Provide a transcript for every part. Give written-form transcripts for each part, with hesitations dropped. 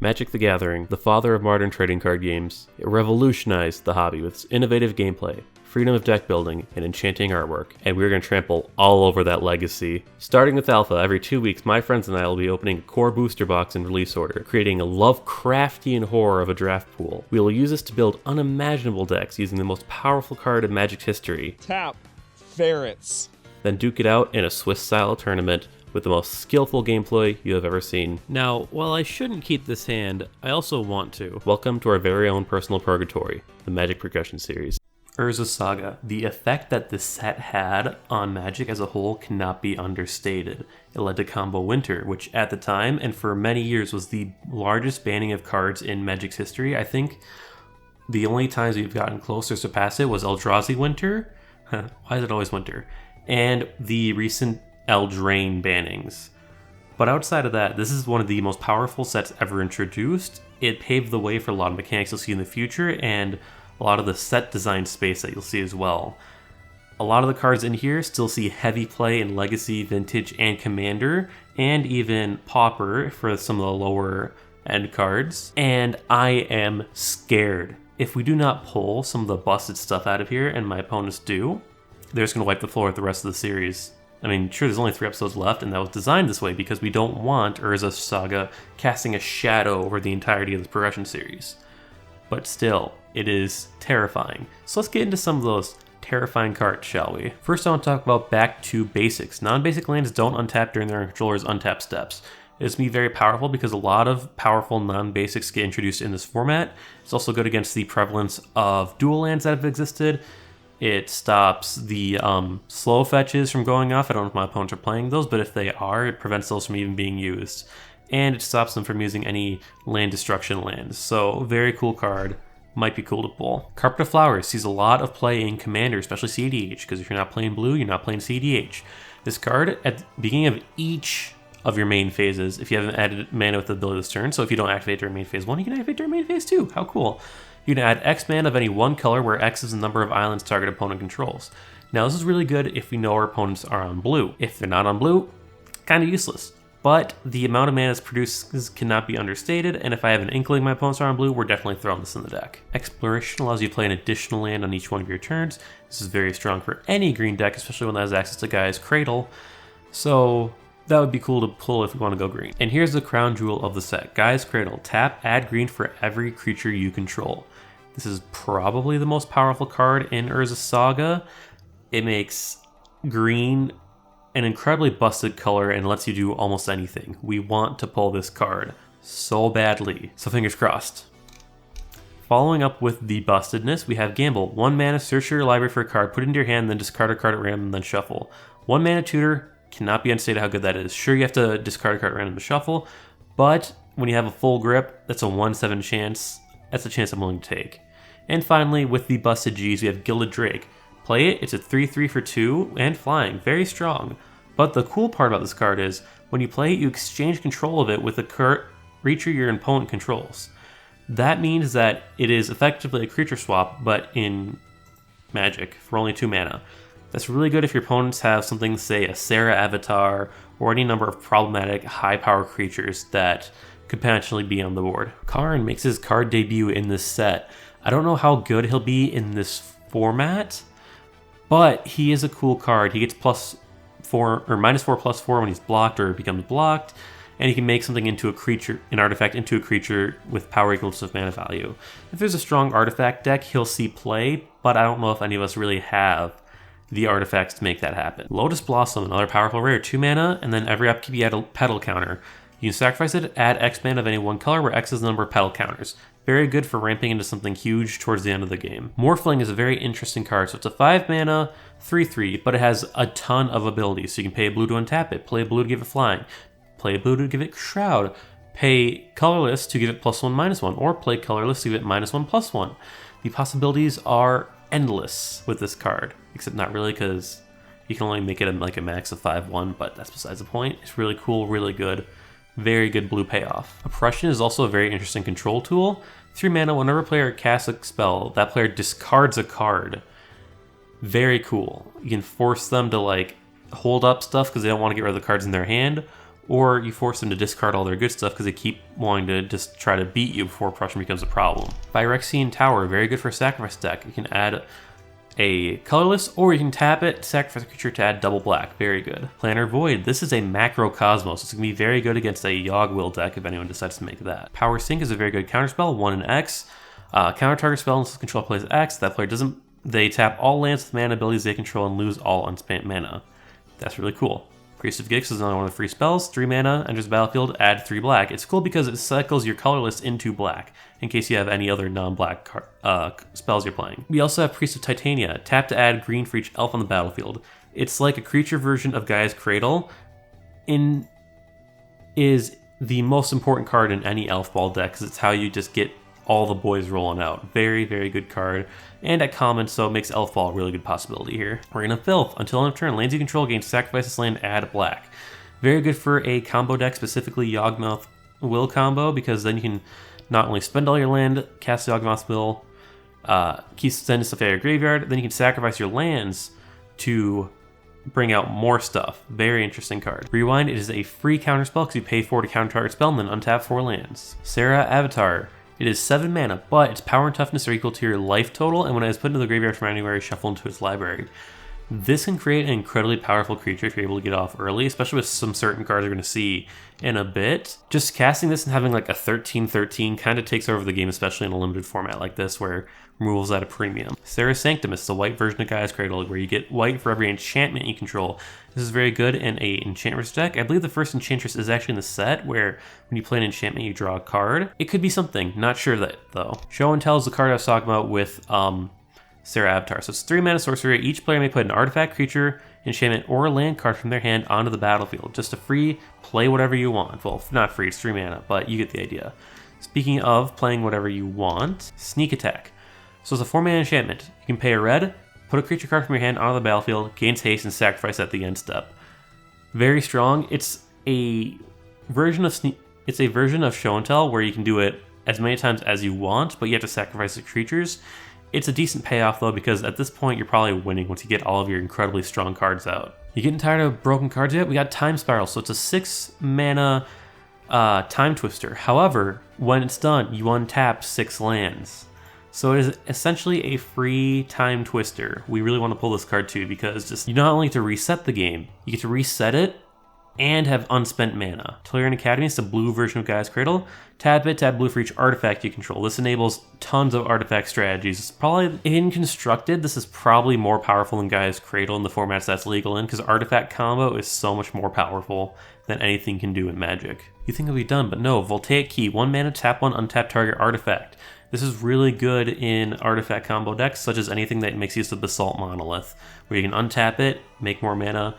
Magic the Gathering, the father of modern trading card games, it revolutionized the hobby with its innovative gameplay, freedom of deck building, and enchanting artwork, and we're going to trample all over that legacy. Starting with Alpha, every 2 weeks my friends and I will be opening a core booster box in release order, creating a Lovecraftian horror of a draft pool. We will use this to build unimaginable decks using the most powerful card in Magic's history. Tap ferrets. Then duke it out in a Swiss-style tournament with the most skillful gameplay you have ever seen. Now, while I shouldn't keep this hand, I also want to. Welcome to our very own personal purgatory, the Magic Progression Series. Urza Saga. The effect that this set had on Magic as a whole cannot be understated. It led to Combo Winter, which at the time, and for many years, was the largest banning of cards in Magic's history. I think the only times we've gotten close or surpassed it was Eldrazi Winter. Why is it always Winter? And the recent Eldraine bannings. But outside of that, this is one of the most powerful sets ever introduced. It paved the way for a lot of mechanics you'll see in the future and a lot of the set design space that you'll see as well. A lot of the cards in here still see heavy play in Legacy, Vintage, and Commander, and even Pauper for some of the lower end cards. And I am scared. If we do not pull some of the busted stuff out of here, and my opponents do, they're just going to wipe the floor with the rest of the series. I mean, sure, there's only 3 episodes left, and that was designed this way because we don't want Urza Saga casting a shadow over the entirety of the progression series. But still, it is terrifying. So let's get into some of those terrifying cards, shall we? First, I want to talk about back to basics. Non-basic lands don't untap during their controller's untap steps. It's going to be very powerful because a lot of powerful non-basics get introduced in this format. It's also good against the prevalence of dual lands that have existed. It stops the slow fetches from going off. I don't know if my opponents are playing those, but if they are, it prevents those from even being used. And it stops them from using any land destruction lands. So, very cool card. Might be cool to pull. Carpet of Flowers sees a lot of play in Commander, especially CDH, because if you're not playing blue, you're not playing CDH. This card, at the beginning of each of your main phases, if you haven't added mana with the ability this turn, so if you don't activate during main phase 1, you can activate during main phase 2. How cool. You can add X mana of any one color where X is the number of islands target opponent controls. Now this is really good if we know our opponents are on blue. If they're not on blue, kind of useless. But the amount of mana it's produced cannot be understated, and if I have an inkling my opponents are on blue, we're definitely throwing this in the deck. Exploration allows you to play an additional land on each one of your turns. This is very strong for any green deck, especially one that has access to Gaia's Cradle. So that would be cool to pull if we want to go green. And here's the crown jewel of the set. Gaia's Cradle. Tap, add green for every creature you control. This is probably the most powerful card in Urza Saga. It makes green an incredibly busted color and lets you do almost anything. We want to pull this card so badly. So fingers crossed. Following up with the bustedness, we have Gamble. 1 mana, search your library for a card, put it into your hand, then discard a card at random, then shuffle. 1 mana tutor, cannot be understated how good that is. Sure, you have to discard a card at random to shuffle, but when you have a full grip, that's a 1/7 chance. That's a chance I'm willing to take. And finally, with the busted G's, we have Gilda Drake. Play it, it's a 3/3 for 2 and flying, very strong. But the cool part about this card is, when you play it, you exchange control of it with a creature your opponent controls. That means that it is effectively a creature swap, but in Magic, for only 2 mana. That's really good if your opponents have something, say a Sarah Avatar, or any number of problematic high-power creatures that could potentially be on the board. Karn makes his card debut in this set. I don't know how good he'll be in this format, but he is a cool card. He gets +4 or -4/+4 when he's blocked or becomes blocked, and he can make something into a creature, an artifact into a creature with power equal to mana value. If there's a strong artifact deck, he'll see play, but I don't know if any of us really have the artifacts to make that happen. Lotus Blossom, another powerful rare, 2 mana, and then every upkeep you add a petal counter. You can sacrifice it, add X mana of any one color where X is the number of petal counters. Very good for ramping into something huge towards the end of the game. Morphling is a very interesting card, so it's a 5 mana, 3/3, but it has a ton of abilities. So you can pay a blue to untap it, play a blue to give it flying, play a blue to give it Shroud, pay colorless to give it +1/-1, or play colorless to give it -1/+1. The possibilities are endless with this card, except not really because you can only make it like a max of 5/1, but that's besides the point. It's really cool, really good. Very good blue payoff. Oppression is also a very interesting control tool. 3 mana, whenever a player casts a spell, that player discards a card. Very cool. You can force them to like hold up stuff because they don't want to get rid of the cards in their hand, or you force them to discard all their good stuff because they keep wanting to just try to beat you before Prussian becomes a problem. Phyrexian Tower, very good for a sacrifice deck. You can add a colorless, or you can tap it, sacrifice a creature to add double black. Very good. Planar Void, this is a macro Cosmos. It's going to be very good against a Yogg Will deck if anyone decides to make that. Power Sink is a very good counterspell, 1 and X. Counter target spell unless the controller plays X. That player doesn't. They tap all lands with mana abilities they control and lose all unspent mana. That's really cool. Priest of Gix is another one of the free spells. 3 mana, enters the battlefield, add 3 black. It's cool because it cycles your colorless into black, in case you have any other non-black spells you're playing. We also have Priest of Titania. Tap to add green for each elf on the battlefield. It's like a creature version of Gaia's Cradle. Is the most important card in any elf ball deck, because it's how you just get all the boys rolling out. Very, very good card. And at common, so it makes Elf Ball a really good possibility here. We're gonna Filth. Until end of turn, lands you control gain sacrifice this land, add black. Very good for a combo deck, specifically Yawgmoth Will combo, because then you can not only spend all your land, cast Yawgmoth Will, send stuff out of your graveyard, then you can sacrifice your lands to bring out more stuff. Very interesting card. Rewind is a free counterspell because you pay 4 to counter target spell and then untap 4 lands. Serra Avatar. It is 7 mana, but its power and toughness are equal to your life total, and when it is put into the graveyard from anywhere, shuffle into its library. This can create an incredibly powerful creature if you're able to get off early, especially with some certain cards we're going to see in a bit. Just casting this and having like a 13/13 kind of takes over the game, especially in a limited format like this where removal's at a premium. Serra Sanctimus, the white version of Gaia's Cradle, where you get white for every enchantment you control. This is very good in a Enchantress deck. I believe the first Enchantress is actually in the set, where when you play an enchantment, you draw a card. It could be something, not sure that though. Show and Tell is the card I was talking about with Serra Avatar. So it's 3 mana sorcery. Each player may put an artifact, creature, enchantment, or a land card from their hand onto the battlefield. Just a free, play whatever you want. Well, not free, it's 3 mana, but you get the idea. Speaking of playing whatever you want, Sneak Attack. So it's a 4 mana enchantment. You can pay a red, put a creature card from your hand onto the battlefield, gains haste, and sacrifice at the end step. Very strong. It's a version of Show and Tell where you can do it as many times as you want, but you have to sacrifice the creatures. It's a decent payoff though, because at this point you're probably winning once you get all of your incredibly strong cards out. You getting tired of broken cards yet? We got Time Spiral, so it's a 6 mana Time Twister. However, when it's done, you untap 6 lands. So it is essentially a free Time Twister. We really want to pull this card too, because just you not only get to reset the game, you get to reset it and have unspent mana. Tolarian Academy is the blue version of Gaia's Cradle. Tap it to add blue for each artifact you control. This enables tons of artifact strategies. It's probably, in constructed, this is probably more powerful than Gaia's Cradle in the formats that's legal in, because artifact combo is so much more powerful than anything can do in Magic. You think it'll be done, but no. Voltaic Key, 1 mana, tap 1, untap target artifact. This is really good in artifact combo decks, such as anything that makes use of Basalt Monolith, where you can untap it, make more mana.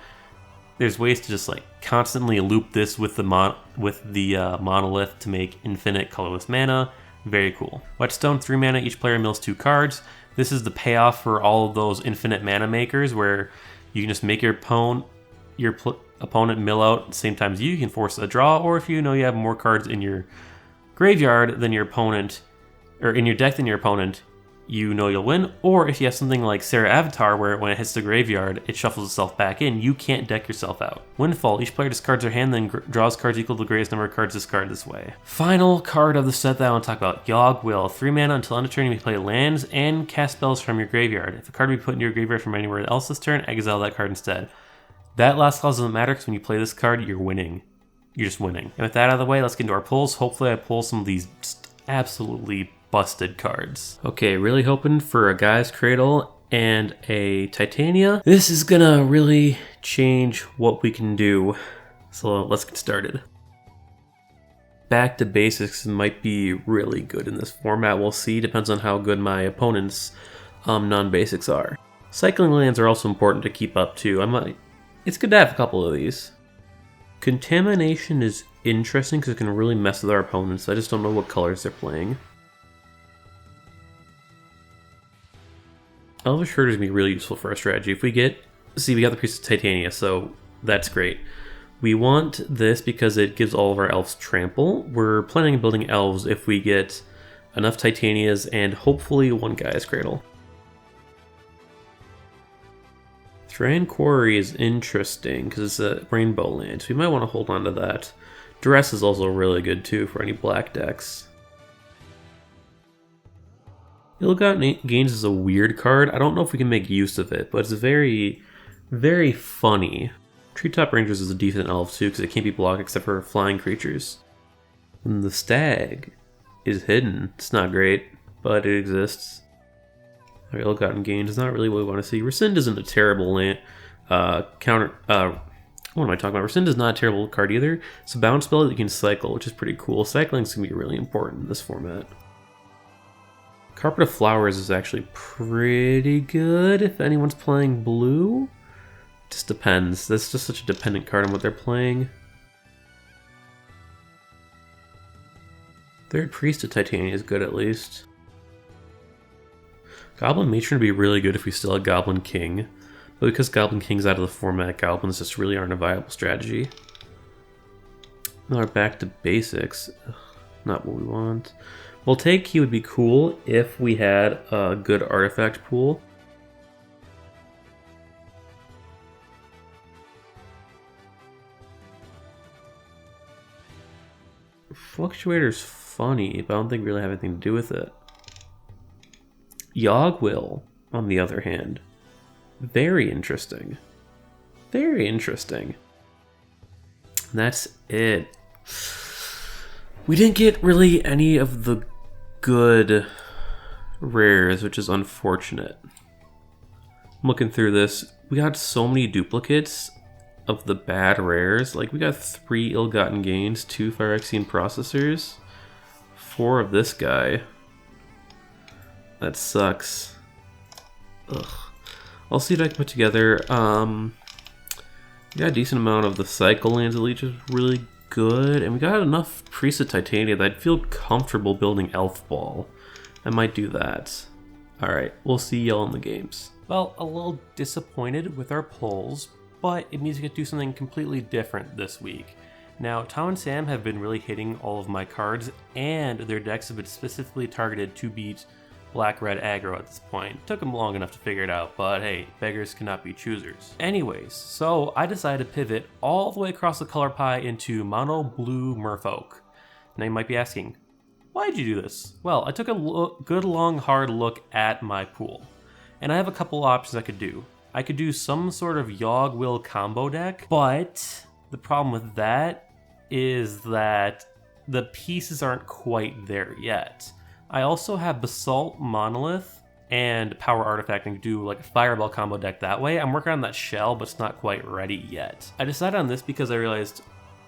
There's ways to just like constantly loop this with the monolith to make infinite colorless mana. Very cool. Whetstone, 3 mana, each player mills 2 cards. This is the payoff for all of those infinite mana makers, where you can just make your opponent mill out at the same time as you can force a draw, or if you know you have more cards in your graveyard than your opponent, or in your deck than your opponent, you know you'll win. Or if you have something like Serra Avatar, where when it hits the graveyard, it shuffles itself back in, you can't deck yourself out. Windfall, each player discards their hand, then draws cards equal to the greatest number of cards discarded this way. Final card of the set that I want to talk about, Yogg Will. 3 mana, until end of turn you may play lands and cast spells from your graveyard. If a card be put into your graveyard from anywhere else this turn, exile that card instead. That last clause doesn't matter, because when you play this card, you're winning. You're just winning. And with that out of the way, let's get into our pulls. Hopefully I pull some of these just absolutely busted cards. Okay, really hoping for a Gaia's Cradle and a Titania. This is gonna really change what we can do. So let's get started. Back to basics might be really good in this format. We'll see. Depends on how good my opponent's non-basics are. Cycling lands are also important to keep up too. It's good to have a couple of these. Contamination is interesting because it can really mess with our opponents. I just don't know what colors they're playing. Elvish Herd is going to be really useful for our strategy. If we get... See, we got the Priest of Titania, so that's great. We want this because it gives all of our elves trample. We're planning on building elves if we get enough Titanias and hopefully 1 Gaia's Cradle. Strand Quarry is interesting because it's a rainbow land, so we might want to hold on to that. Duress is also really good too for any black decks. Ill-Gotten Gains is a weird card. I don't know if we can make use of it, but it's very, very funny. Treetop Rangers is a decent elf too because it can't be blocked except for flying creatures. And the Stag is hidden. It's not great, but it exists. Our Ill-Gotten Gains is not really what we want to see. Rescind isn't a terrible land. What am I talking about? Rescind is not a terrible card either. It's a bounce spell that you can cycle, which is pretty cool. Cycling is going to be really important in this format. Carpet of Flowers is actually pretty good if anyone's playing blue. Just depends. That's just such a dependent card on what they're playing. Third Priest of Titania is good at least. Goblin Matron would be really good if we still had Goblin King. But because Goblin King's out of the format, Goblins just really aren't a viable strategy. Now we're back to basics. Ugh, not what we want. Voltaic would be cool if we had a good artifact pool. Fluctuator's funny, but I don't think we really have anything to do with it. Yogg-Will, on the other hand, very interesting. Very interesting. And that's it. We didn't get really any of the good rares, which is unfortunate. I'm looking through this. We got so many duplicates of the bad rares. Like, we got 3 Ill-Gotten Gains, 2 Phyrexian Processors, 4 of this guy. That sucks. Ugh. I'll see what I can put together. We got a decent amount of the Cycle lands Elite, which is really good. And we got enough Priest of Titania that I'd feel comfortable building Elf Ball. I might do that. Alright, we'll see y'all in the games. Well, a little disappointed with our polls, but it means we could do something completely different this week. Now, Tom and Sam have been really hitting all of my cards, and their decks have been specifically targeted to beat black-red aggro at this point. Took them long enough to figure it out, but hey, beggars cannot be choosers. Anyways, so I decided to pivot all the way across the color pie into mono blue merfolk. Now you might be asking, why did you do this? Well, I took a good long hard look at my pool, and I have a couple options I could do. I could do some sort of Yogg-Will combo deck, but the problem with that is that the pieces aren't quite there yet. I also have Basalt Monolith and Power Artifact and do like a Fireball combo deck that way. I'm working on that shell, but it's not quite ready yet. I decided on this because I realized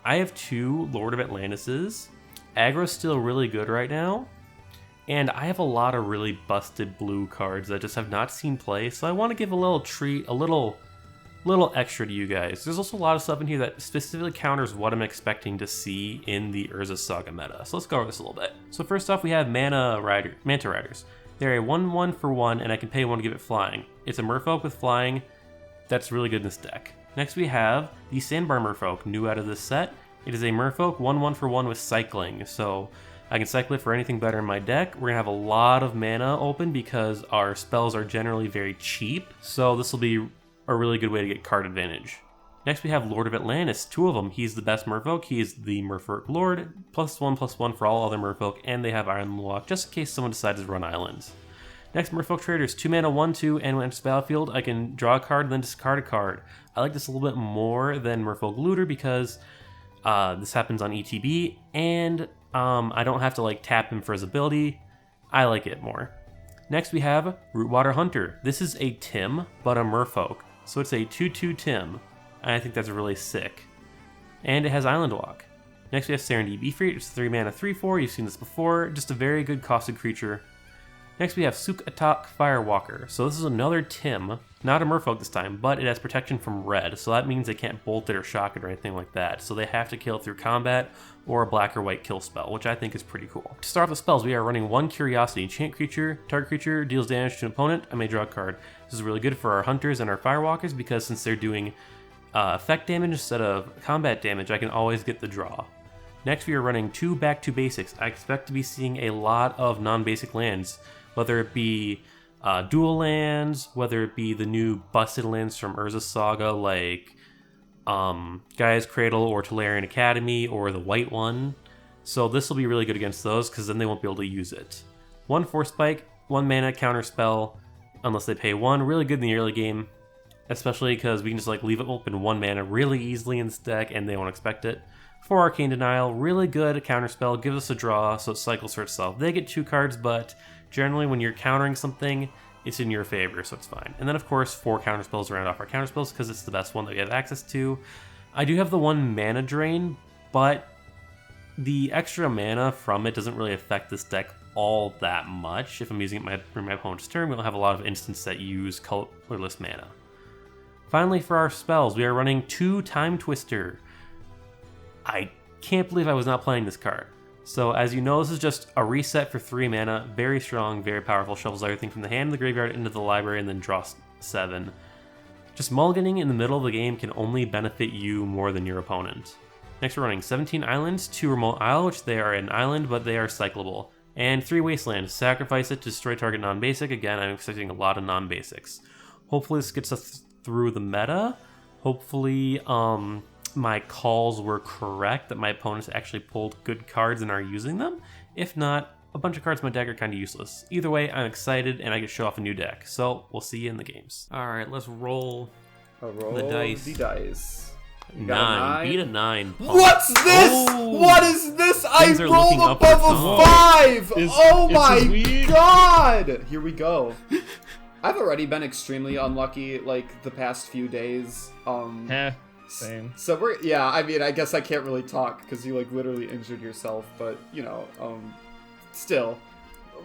I have 2 Lord of Atlantises. Aggro's still really good right now. And I have a lot of really busted blue cards that just have not seen play, so I want to give a little treat, a little extra to you guys. There's also a lot of stuff in here that specifically counters what I'm expecting to see in the Urza Saga meta. So let's go over this a little bit. So first off, we have Manta Riders. They're a 1/1 for 1, and I can pay 1 to give it flying. It's a merfolk with flying that's really good in this deck. Next we have the Sandbar Merfolk, new out of this set. It is a merfolk 1/1 for 1 with cycling, so I can cycle it for anything better in my deck. We're going to have a lot of mana open because our spells are generally very cheap, so this will be a really good way to get card advantage. Next we have Lord of Atlantis, 2 of them. He's the best merfolk. He is the merfolk lord, +1/+1 for all other merfolk, and they have Island Lock just in case someone decides to run islands. Next, Merfolk Traders, 2 mana 1/2, and when it's battlefield, I can draw a card and then discard a card. I like this a little bit more than Merfolk Looter because this happens on ETB, and I don't have to like tap him for his ability. I like it more. Next we have Rootwater Hunter. This is a Tim, but a merfolk. So it's a 2/2 Tim. And I think that's really sick. And it has Island Walk. Next we have Serendipity Beefreet. It's 3 mana 3/4. You've seen this before. Just a very good costed creature. Next we have Souk Attack Firewalker. So this is another Tim. Not a merfolk this time, but it has protection from red. So that means they can't bolt it or shock it or anything like that. So they have to kill it through combat or a black or white kill spell, which I think is pretty cool. To start off the spells, we are running 1 Curiosity. Enchant creature. Target creature deals damage to an opponent. I may draw a card. This is really good for our hunters and our firewalkers because since they're doing effect damage instead of combat damage, I can always get the draw. Next, we are running 2 Back to Basics. I expect to be seeing a lot of non-basic lands, whether it be dual lands, whether it be the new busted lands from Urza Saga, like Gaia's Cradle or Tolarian Academy, or the white one. So this will be really good against those, because then they won't be able to use it. 1 Force Spike, 1 mana counter spell, unless they pay 1. Really good in the early game, especially because we can just like leave it open 1 mana really easily in this deck, and they won't expect it. 4 Arcane Denial, really good counter spell, gives us a draw, so it cycles for itself. They get 2 cards, but generally when you're countering something, it's in your favor, so it's fine. And then of course 4 counter spells to round off our counter spells, because it's the best one that we have access to. I do have the 1 mana drain, but the extra mana from it doesn't really affect this deck all that much. If I'm using it for my opponent's turn, we don't have a lot of instances that use colorless mana. Finally, for our spells, we are running 2 Time Twister. I can't believe I was not playing this card. So as you know, this is just a reset for 3 mana, very strong, very powerful, shovels everything from the hand of the graveyard into the library and then draws 7. Just mulliganing in the middle of the game can only benefit you more than your opponent. Next we're running 17 Islands, 2 Remote Isle, which they are an island, but they are cyclable. And 3 Wasteland, sacrifice it to destroy target non-basic. Again, I'm expecting a lot of non-basics. Hopefully this gets us through the meta. Hopefully my calls were correct, that my opponents actually pulled good cards and are using them. If not, a bunch of cards in my deck are kind of useless. Either way, I'm excited and I get to show off a new deck. So we'll see you in the games. All right, let's roll, the dice. 9. Beat a 9. Punk. What's this? Oh. What is this? I Things are looking rolled up for above Tom. a 5. Oh It's my weak. god! Here we go. I've already been extremely unlucky like the past few days. Same. So I mean, I guess I can't really talk because you like literally injured yourself, but you know, still,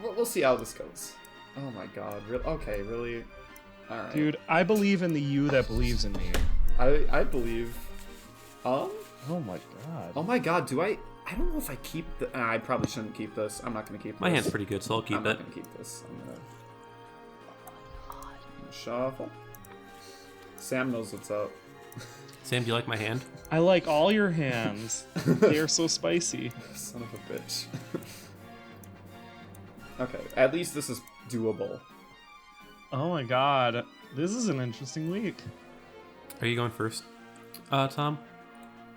we'll see how this goes. Oh my god, okay, really? All right. Dude, I believe in the you that believes in me. I believe. Oh my god. Oh my god, do I don't know if I keep the... I probably shouldn't keep this. I'm not going to keep this. My hand's pretty good, so I'll keep I'm it. not going to keep this. I'm going to... Shuffle. Sam knows what's up. Sam, do you like my hand? I like all your hands. They are so spicy. Son of a bitch. Okay, at least this is doable. Oh my god. This is an interesting week. Are you going first, Tom?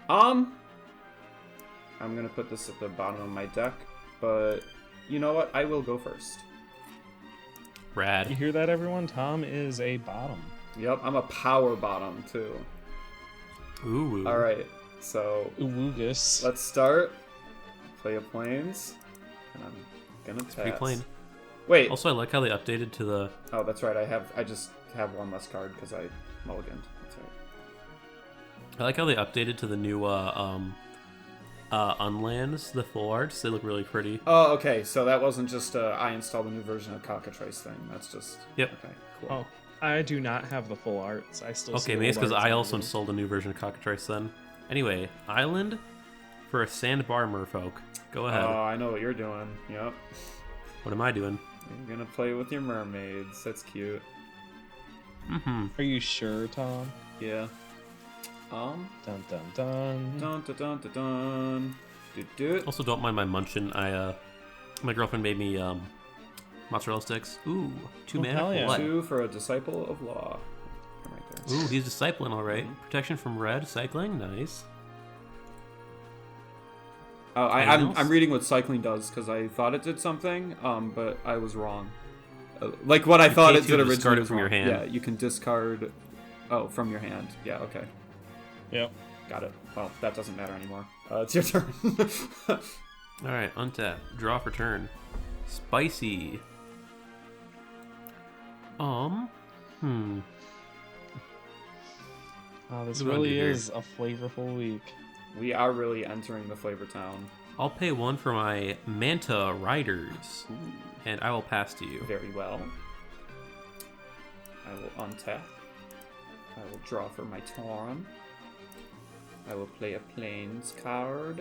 I'm gonna put this at the bottom of my deck, but you know what? I will go first. Rad. You hear that, everyone? Tom is a bottom. Yep, I'm a power bottom too. Ooh. All right, so Oogus. let's start. Play a plains, and I'm gonna pass. Pretty plain. Wait. Also, I like how they updated to the... Oh, that's right. I just have one less card because I mulliganed. That's right. I like how they updated to the new unlands, the full arts. They look really pretty. Oh, okay. So that wasn't just I installed a new version of Cockatrice thing. That's just... Yep. Okay, cool. Oh, I do not have the full arts. I still see Okay, maybe it's because old arts I on also me. installed a new version of Cockatrice then. Anyway, Island for a sandbar merfolk. Go ahead. Oh, I know what you're doing. Yep. What am I doing? You're gonna play with your mermaids. That's cute. Mm-hmm. Are you sure, Tom? Yeah. Dun dun dun. Dun dun dun dun dun. Do. Also, don't mind my munchin'. My girlfriend made me mozzarella sticks. Ooh, 2 Oh, mana hell for yeah. what? 2 for a disciple of law. Come right there. Ooh, he's discipling, all right. Protection from red, cycling, nice. Oh, Anything else? I'm reading what cycling does because I thought it did something, but I was wrong. Like what I thought pay it to did originally. discard it was from your wrong. hand. Yeah, you can discard. Oh, from your hand. Yeah. Okay. Yep. Got it. Well, that doesn't matter anymore. It's your turn. All right, untap, draw for turn. Spicy. Oh, this What do I really do here? is a flavorful week. We are really entering the flavor town. I'll pay 1 for my Manta Riders, and I will pass to you. Very well. I will untap. I will draw for my Tauren. I will play a Plains card.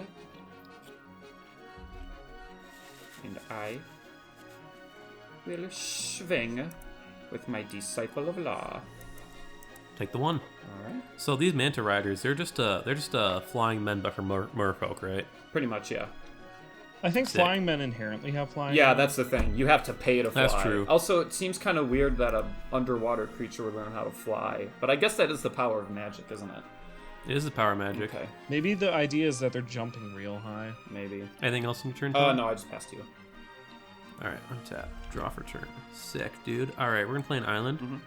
And I will swing with my Disciple of Law. Take the 1. Alright. So these Manta Riders, they're just flying men, but for merfolk, right? Pretty much, yeah. I think Sick. flying men inherently have flying. Yeah, men. that's the thing. You have to pay to fly. That's true. Also, it seems kind of weird that a underwater creature would learn how to fly. But I guess that is the power of magic, isn't it? It is the power magic. Okay, Maybe the idea is that they're jumping real high. maybe. Anything else in your turn? Oh, Tom? no, I just passed you. All right, untap. Draw for turn. Sick, dude. All right, we're going to play an island. Mhm.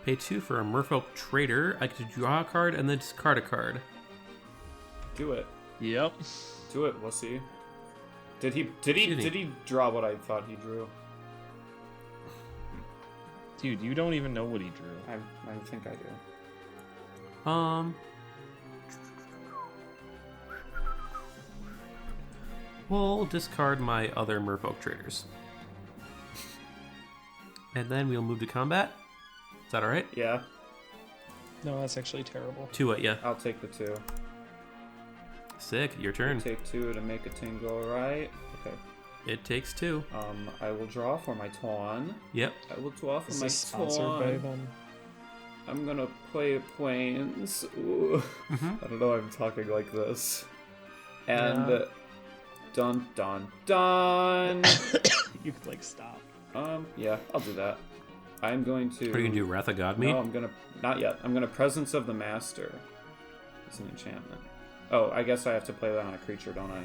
Pay 2 for a Merfolk Trader. I get to draw a card and then discard a card. Do it. Yep. Do it, wussy. Did he draw what I thought he drew? Dude, you don't even know what he drew. I think I do. We'll discard my other Merfolk Traders. And then we'll move to combat. Is that alright? Yeah, No, that's actually terrible. 2 yeah. I'll take the 2. Sick, your turn. Take 2 to make a thing go right. Okay. It takes 2. I will draw for my Taunt. Yep. I will draw for Is my this sponsored by Taunt. them? I'm gonna play Plains. Ooh. Mhm. I don't know why I'm talking like this. And Yeah. dun dun dun. You could like stop. Yeah, I'll do that. I'm going to. What are you going to do, Wrath of God me? No, I'm gonna not yet. I'm gonna Presence of the Master. It's an enchantment. Oh, I guess I have to play that on a creature, don't I?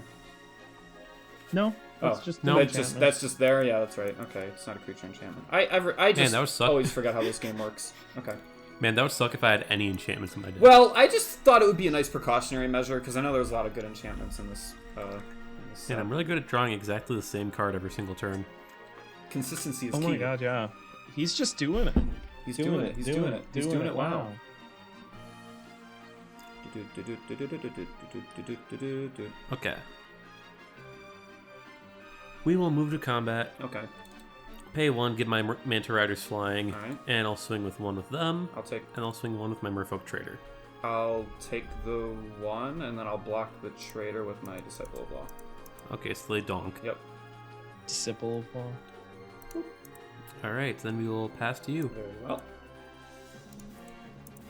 No, Oh, it's just no. an that's just there. Yeah, that's right. Okay, it's not a creature enchantment. I just that would suck. always forget how this game works. Okay. Man, that would suck if I had any enchantments in my deck. Well, I just thought it would be a nice precautionary measure because I know there's a lot of good enchantments in this. And Set. I'm really good at drawing exactly the same card every single turn. Consistency is Oh key. my god, yeah. He's just doing it. He's doing it. He's doing it. He's doing it. Wow. Okay. We will move to combat. Okay. Pay 1, get my Manta Riders flying, Alright. and I'll swing with 1 with them, I'll take and I'll swing 1 with my Merfolk Trader. the 1 and then I'll block the trader with my Disciple of Law. Okay, so they donk. Yep. Disciple of Law. Alright, then we will pass to you. Very well.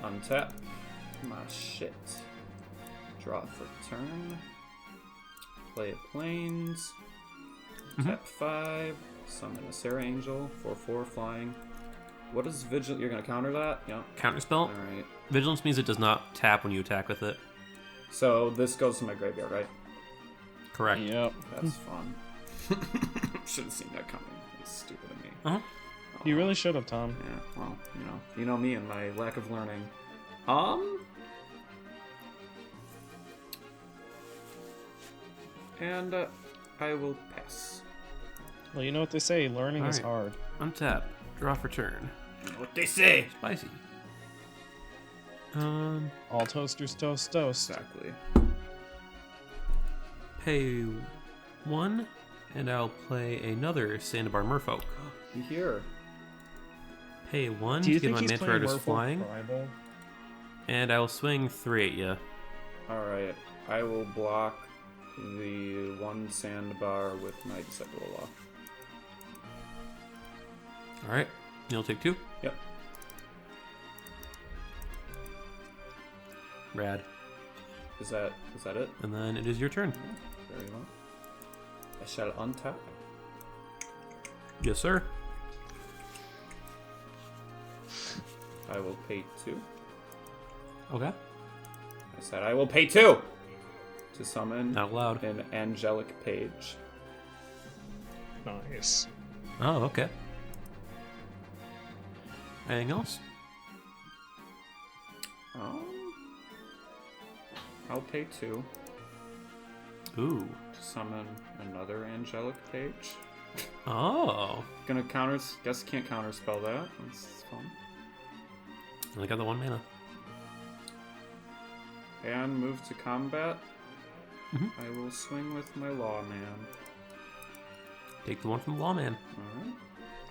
Untap my shit. Draw for turn. Play a Plains. Tap 5. Summon a Sarah Angel. 4/4 flying. What is Vigil? You're gonna counter that? Yeah. Counterspell. Alright. Vigilance means it does not tap when you attack with it. So this goes to my graveyard, right? Correct. Yep. That's fun. Should have seen that coming. It's stupid of me. Uh-huh. You really should have, Tom. Yeah, well, you know me and my lack of learning. And I will pass. Well, you know what they say, learning is Alright. hard. Untap. Draw for turn. What they say? Spicy. All toasters toast toast. Exactly. Pay 1, and I'll play another Sandbar Merfolk. You hear? Pay 1 Do you to get think my he's Manta playing Riders Merfolk flying, Tribal? and I will swing 3 at you. Alright. I will block the 1 sandbar with my Disciple of Law. Alright, you'll take 2. Yep. Rad. Is that it? And then it is your turn. Very well. I shall untap. Yes, sir. I will pay 2. Okay. I said I will pay 2 to summon Not allowed. an angelic page. Nice. Oh, okay. Anything else? I'll pay 2 Ooh. to summon another angelic page. Oh. Gonna guess can't counterspell that. That's fun. Only got the 1 mana. And move to combat. Mhm. I will swing with my Lawman. Take the 1 from the Lawman. Alright.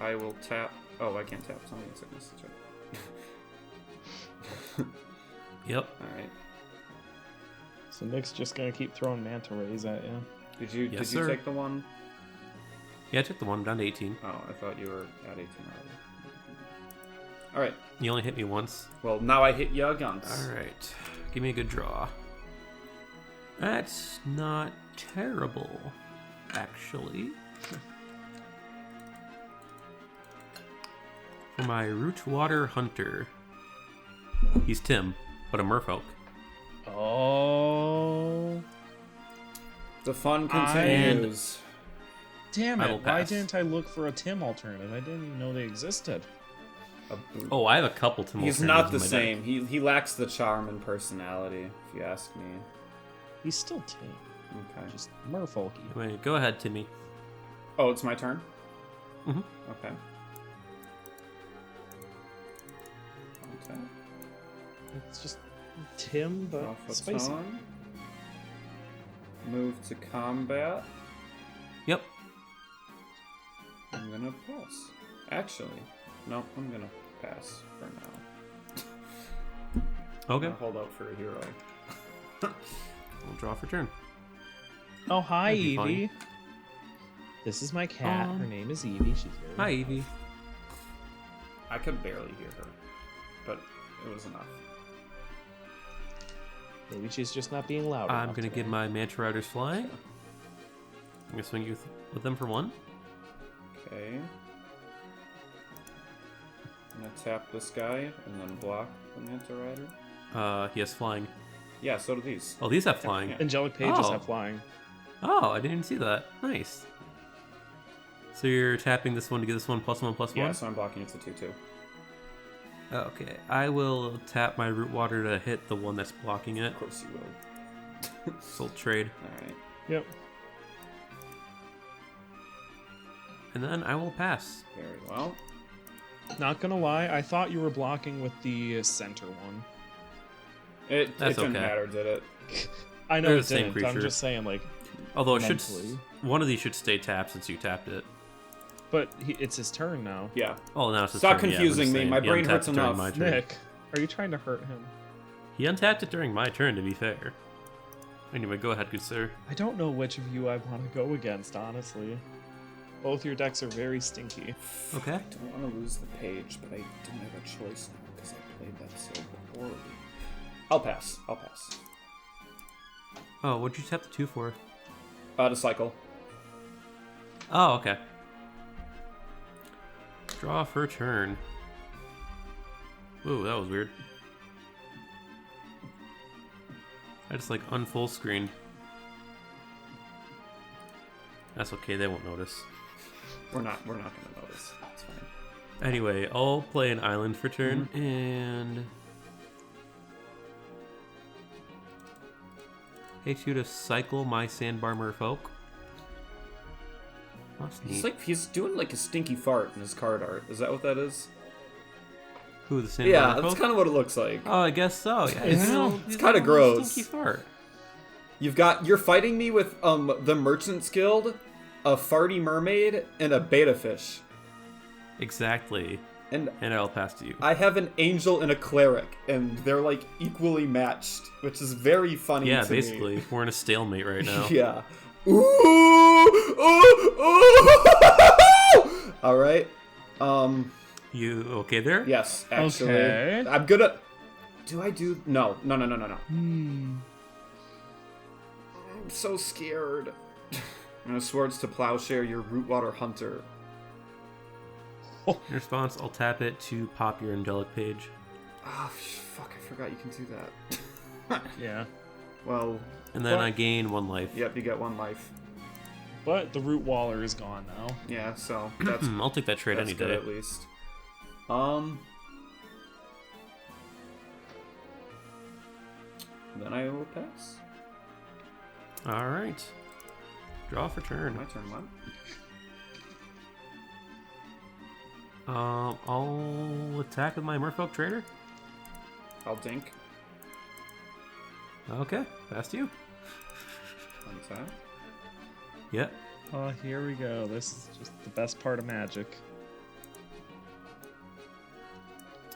I will tap. Oh, I can't tap. Something in sickness. That's right. Yep. Alright. So Nick's just gonna keep throwing manta rays at you. Did you Yes, sir. take the one? Yeah, I took the 1 down to 18. Oh, I thought you were at 18 already. Alright. You only hit me once. Well, now I hit you once. Alright. Give me a good draw. That's not terrible, actually. For my Rootwater Hunter. He's Tim, but a merfolk. Oh. The fun continues. Damn I it. will Why pass. didn't I look for a Tim alternative? I didn't even know they existed. Oh, I have a couple Tim He's alternatives not the in my same. deck. He lacks the charm and personality, if you ask me. He's still Tim. Okay. Just merfolky. Anyway, go ahead, Timmy. Oh, it's my turn? Mhm. Okay. Okay. It's just Tim, but Off a spicy. tone. Move to combat. Yep. I'm gonna pass. Actually, no, I'm gonna pass for now. Okay. I'll hold out for a hero. I'll draw for turn. Oh, hi, That'd be Evie. This is my cat. Her name is Evie. She's very Hi, Evie. I could barely hear her, but it was enough. Maybe she's just not being loud. I'm enough gonna today. get my Manta Riders fly. I'm gonna swing you with them for 1. Okay. I'm gonna tap this guy and then block the Manta Rider. He has flying. Yeah, so do these. Oh, these have flying. Yeah. Angelic pages Oh. have flying. Oh, I didn't even see that. Nice. So you're tapping this one to get this one +1/+1? Yeah, so I'm blocking it to 2/2. Okay, I will tap my Root Water to hit the one that's blocking it. Of course you will. Soul trade. Alright. Yep. And then I will pass. Very well. Not gonna lie, I thought you were blocking with the center one. It That's didn't okay. matter, did it? I know They're it the same didn't. I'm creature. just saying, like, Although it should, Mentally. one of these should stay tapped since you tapped it. but it's his turn now. Yeah. Oh, now it's his Stop turn. Yeah, confusing I'm just me. saying, My he brain untapped hurts it during enough. my turn. Nick, are you trying to hurt him? He untapped it during my turn, to be fair. Anyway, go ahead, good sir. I don't know which of you I want to go against, honestly. Both your decks are very stinky. Okay. I don't want to lose the page, but I don't have a choice now because I played that so poorly. I'll pass. I'll pass. Oh, what'd you tap the 2 for? To cycle. Oh, okay. Draw for turn. Ooh, that was weird. I just like unfull screened. That's okay, they won't notice. We're not gonna notice. It's fine. Anyway, I'll play an island for turn, and hate you to cycle my Sandbar Merfolk. That's neat. He's doing like a stinky fart in his card art. Is that what that is? Who, the Sandbar Yeah, Merfolk? that's kind of what it looks like. Oh, I guess so. Yeah, It's kinda gross. Stinky fart. You're fighting me with the Merchant's Guild, a farty mermaid, and a beta fish. Exactly. And And I'll pass to you. I have an angel and a cleric, and they're like equally matched, which is very funny Yeah, to basically, me. we're in a stalemate right now. Yeah. Ooh! Ooh! All right. You okay there? Yes, actually. Okay. I'm gonna. Do I do? No. Hmm. I'm so scared. I'm gonna Swords to Plowshare your Rootwater Hunter. In response, I'll tap it to pop your angelic page. Ah, fuck! I forgot you can do that. Yeah. Well, And then But- I gain 1 life. yep, you get 1 life. But the root waller is gone now. Yeah, so that's I'll take that trade that's any good day. at least. Then I will pass. Alright. Draw for turn. My turn, what? I'll attack with my Merfolk Trader. I'll dink. Okay, pass to you. Untap. Yeah. Oh, here we go. This is just the best part of Magic.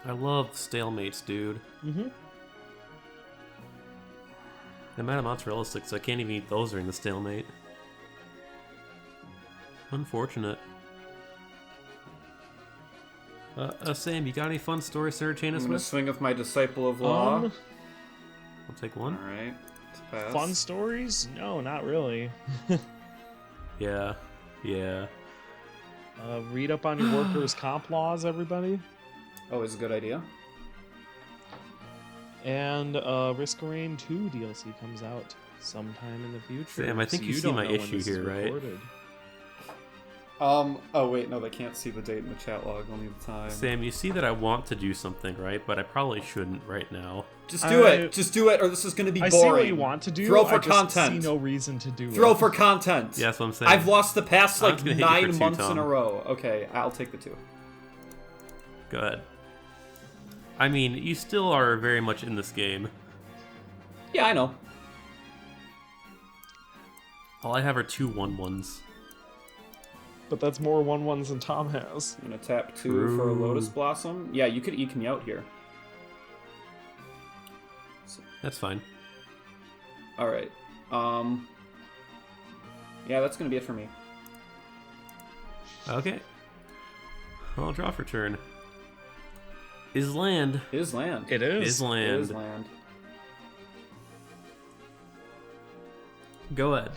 I love stalemates, dude. Mm-hmm. The amount of mozzarella sticks, I can't even eat those during the stalemate. Unfortunate. Sam, you got any fun stories to entertain I'm us gonna with? swing with my Disciple of Law. I'll take one. Alright. Pass. Fun stories? No, not really. Yeah. Read up on your workers' comp laws, everybody. Always a good idea. And Risk of Rain 2 DLC comes out sometime in the future. Sam, I think so you see don't my know when issue this is here, right? recorded. Oh wait, no, they can't see the date in the chat log, only the time. Sam, you see that I want to do something, right? But I probably shouldn't right now. Just do it, or this is gonna be boring. I see what you want to do. Throw for I just content. see no reason to do Throw it. for content. Yeah, that's what I'm saying. I've lost the past I'm like just gonna hit you for 9 two, months in Tom. a row. Okay, I'll take the 2. Go ahead. I mean, you still are very much in this game. Yeah, I know. All I have are 2 1-1s. But that's more 1-1s than Tom has. I'm gonna tap 2 True. for a Lotus Blossom. Yeah, you could eke me out here. That's fine. All right. Yeah, that's gonna be it for me. Okay. I'll draw for turn. Is land. Is land. It is. Is land. Is land. Go ahead.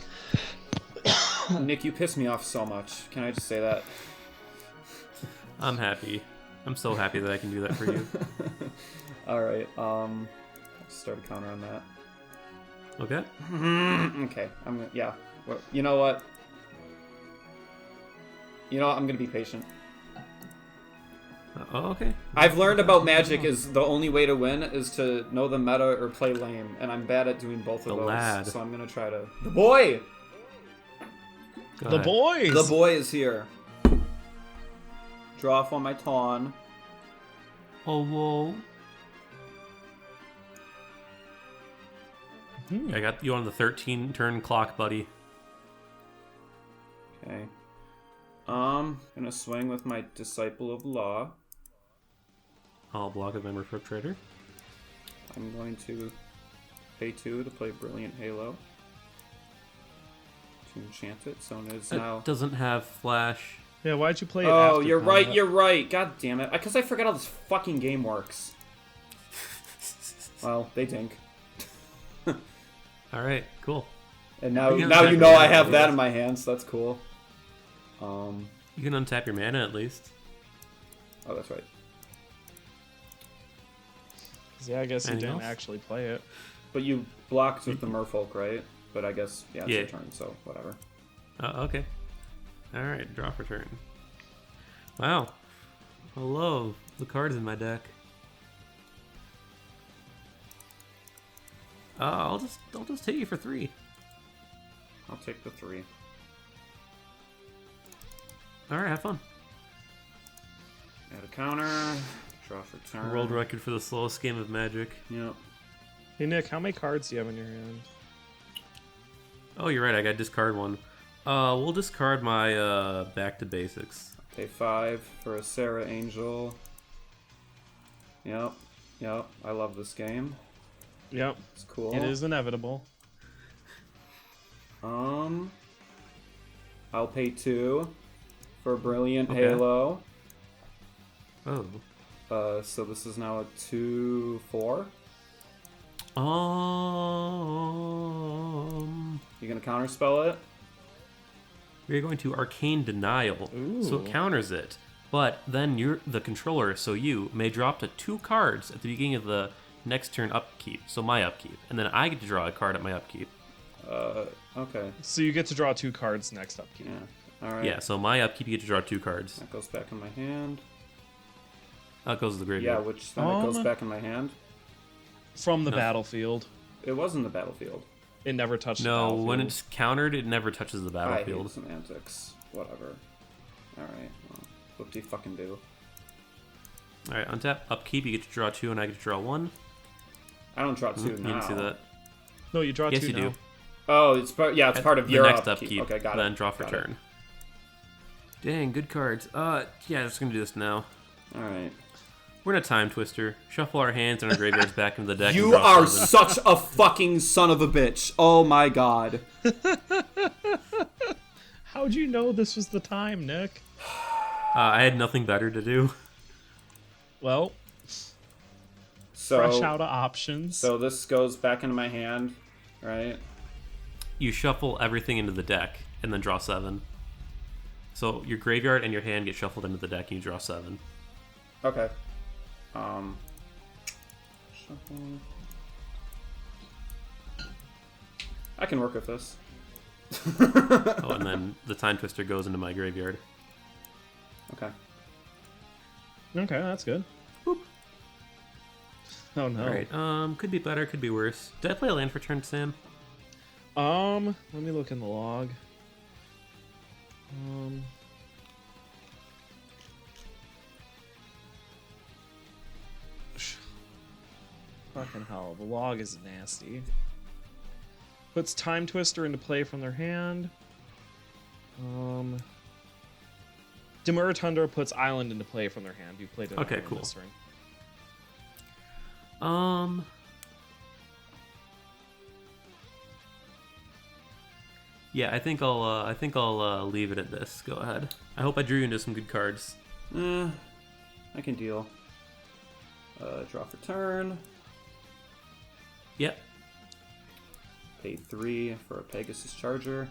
Nick, you piss me off so much. Can I just say that? I'm happy. I'm so happy that I can do that for you. All right. Start a counter on that. Okay. Okay. Yeah. Well, you know what? I'm gonna be patient. Oh, okay. I've learned about Magic is the only way to win is to know the meta or play lame, and I'm bad at doing both of The those. lad. So I'm gonna try to. The boy. Go The ahead. boys! The boy is here. Draw off on my Tawn. Oh, whoa. I got you on the 13 turn clock, buddy. Okay. Gonna swing with my Disciple of Law. I'll block a member for trader. I'm going to pay 2 to play Brilliant Halo. To enchant it, so it is now. It doesn't have flash. Yeah, why'd you play it Oh, after you're right, combat? you're right. God damn it. Because I forgot how this fucking game works. Well, they dink. All right, cool. And now, You can now untap you your know I mana, have at that least. in my hands. That's cool. You can untap your mana at least. Oh, that's right. Yeah, I guess you Anything didn't else? actually play it. But you blocked with the Merfolk, right? But I guess, yeah, it's Yeah. your turn, so whatever. Okay. All right, draw for turn. Wow. I love the cards in my deck. I'll just hit you for 3. I'll take the 3. All right, have fun. Add a counter. Draw for turn. World record for the slowest game of Magic. Yep. Hey, Nick, how many cards do you have in your hand? Oh, you're right. I got to discard one. We'll discard my back to basics. Pay 5 for a Sarah Angel. Yep. I love this game. Yep. It's cool. It is inevitable. I'll pay 2 for Brilliant Okay. Halo. Oh. So this is now a 2/4. You gonna counterspell it? We're going to Arcane Denial, so it Ooh. counters it. But then you're the controller, so you may drop to 2 cards at the beginning of the next turn upkeep, so my upkeep, and then I get to draw a card at my upkeep. Okay. So you get to draw 2 cards next upkeep. Yeah. All right. Yeah, so my upkeep you get to draw 2 cards. That goes back in my hand. That goes to the Yeah, graveyard. which then it goes back in my hand. From the No. battlefield. It was in the battlefield. It never touched the No, battlefield. when it's countered, it never touches the I hate battlefield. semantics. Whatever. All right. Well, what do you fucking do? All right, untap, upkeep, you get to draw 2, and I get to draw 1. I don't draw 2 You now. didn't see that? No, you draw Yes, 2 you now. do. Oh, it's part. Yeah, it's At part of the your next upkeep. Okay, got it. then draw for Got it. turn. Dang, good cards. Yeah, just gonna do this now. All right. We're in a time twister. Shuffle our hands and our graveyards back into the deck. and You draw are 7. such a fucking son of a bitch. Oh my god. How'd you know this was the time, Nick? I had nothing better to do. Well, So fresh out of options. So this goes back into my hand. right? You shuffle everything into the deck and then draw 7. So your graveyard and your hand get shuffled into the deck and you draw 7. Okay. Shuffle. I can work with this. Oh, and then the Time Twister goes into my graveyard. Okay. Okay, that's good. Boop. Oh no. Alright, could be better, could be worse. Did I play a land for turn, Sam? Let me look in the log. Fucking hell, the log is nasty. Puts Time Twister into play from their hand. Demurra Tundra puts Island into play from their hand. You played it. Okay, cool. This ring. Yeah, I think I'll leave it at this. Go ahead. I hope I drew you into some good cards. I can deal. Draw for turn. Yep. Paid 3 for a Pegasus Charger.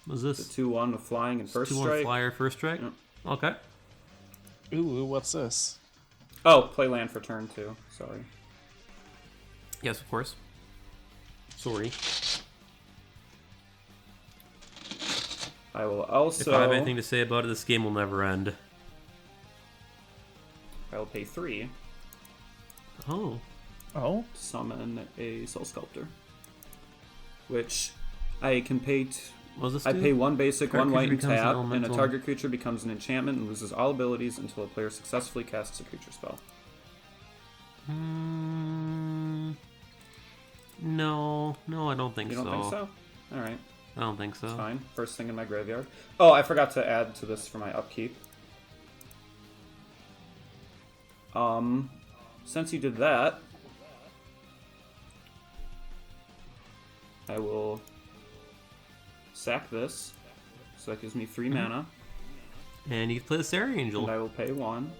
What's The this? 2/1 with flying and first 2/1 strike. flyer, first strike? Yep. Okay. Ooh, what's this? Oh, play land for turn 2. Sorry. Yes, of course. Sorry. I will also. If I have anything to say about it, this game will never end. I will pay 3 Oh. Oh, to summon a Soul Sculptor, which I can pay. What does this I do? pay 1 basic, Target 1 white, creature and becomes an tap, and a elemental. target creature becomes an enchantment and loses all abilities until a player successfully casts a creature spell. No, I don't think You so. don't think so? All right, I don't think so. fine. First thing in my graveyard. Oh, I forgot to add to this for my upkeep. Since you did that, I will sack this. So that gives me 3 mana, And you can play the Sarah Angel. and I will pay 1.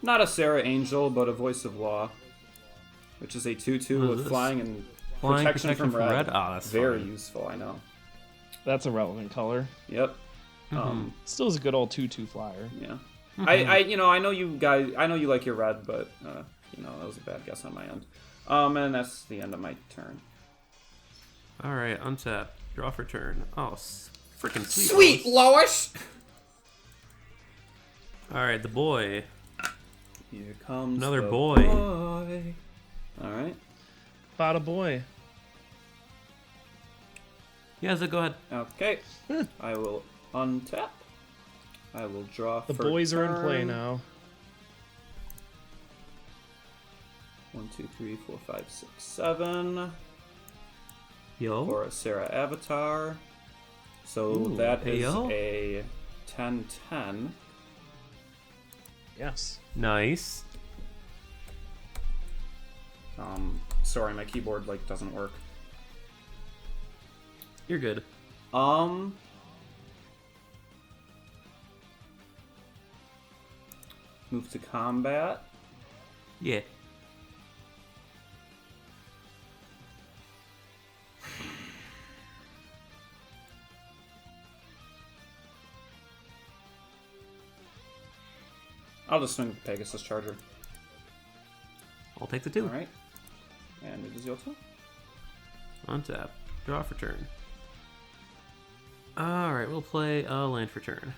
Not a Sarah Angel, but a Voice of Law, which is a 2/2 What is with this? flying and Flying protection from red. Ah, that's Very fine. useful, I know. that's a relevant color. Yep. Mm-hmm. Still is a good old 2/2 flyer. Yeah. I know you guys. I know you like your red, but that was a bad guess on my end. And that's the end of my turn. Alright, untap. Draw for turn. Oh, freaking sweet. Sweet Lois. Alright, the boy. Here comes Another the boy. All right. Bada boy. Yeah, so go ahead. Okay. I will untap. I will draw. The for boys are in turn. play now. 1, 2, 3, 4, 5, 6, 7. Yo. For a Sarah Avatar. So Ooh, that is yo. a 10/10. Yes. Nice. Sorry, my keyboard doesn't work. You're good. Move to combat. Yeah. I'll just swing with the Pegasus Charger. I'll take the 2. Alright. And it is your turn. Untap. Draw for turn. Alright, we'll play a land for turn.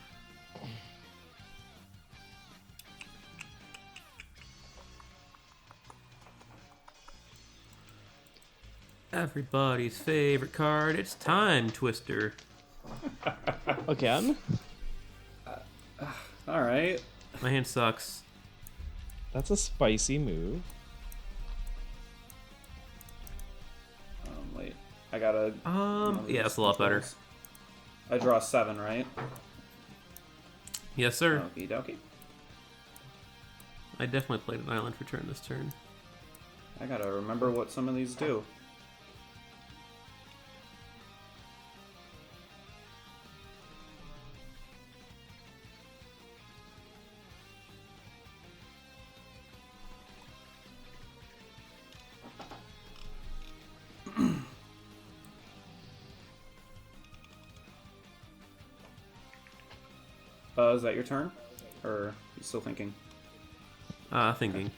Everybody's favorite card. It's Time Twister. Again? Alright. My hand sucks. That's a spicy move. Wait. I gotta. Yeah, that's a lot better. I draw 7, right? Yes, sir. Okie dokie. I definitely played an island for turn this turn. I gotta remember what some of these do. Is that your turn? Or are you still thinking? Thinking.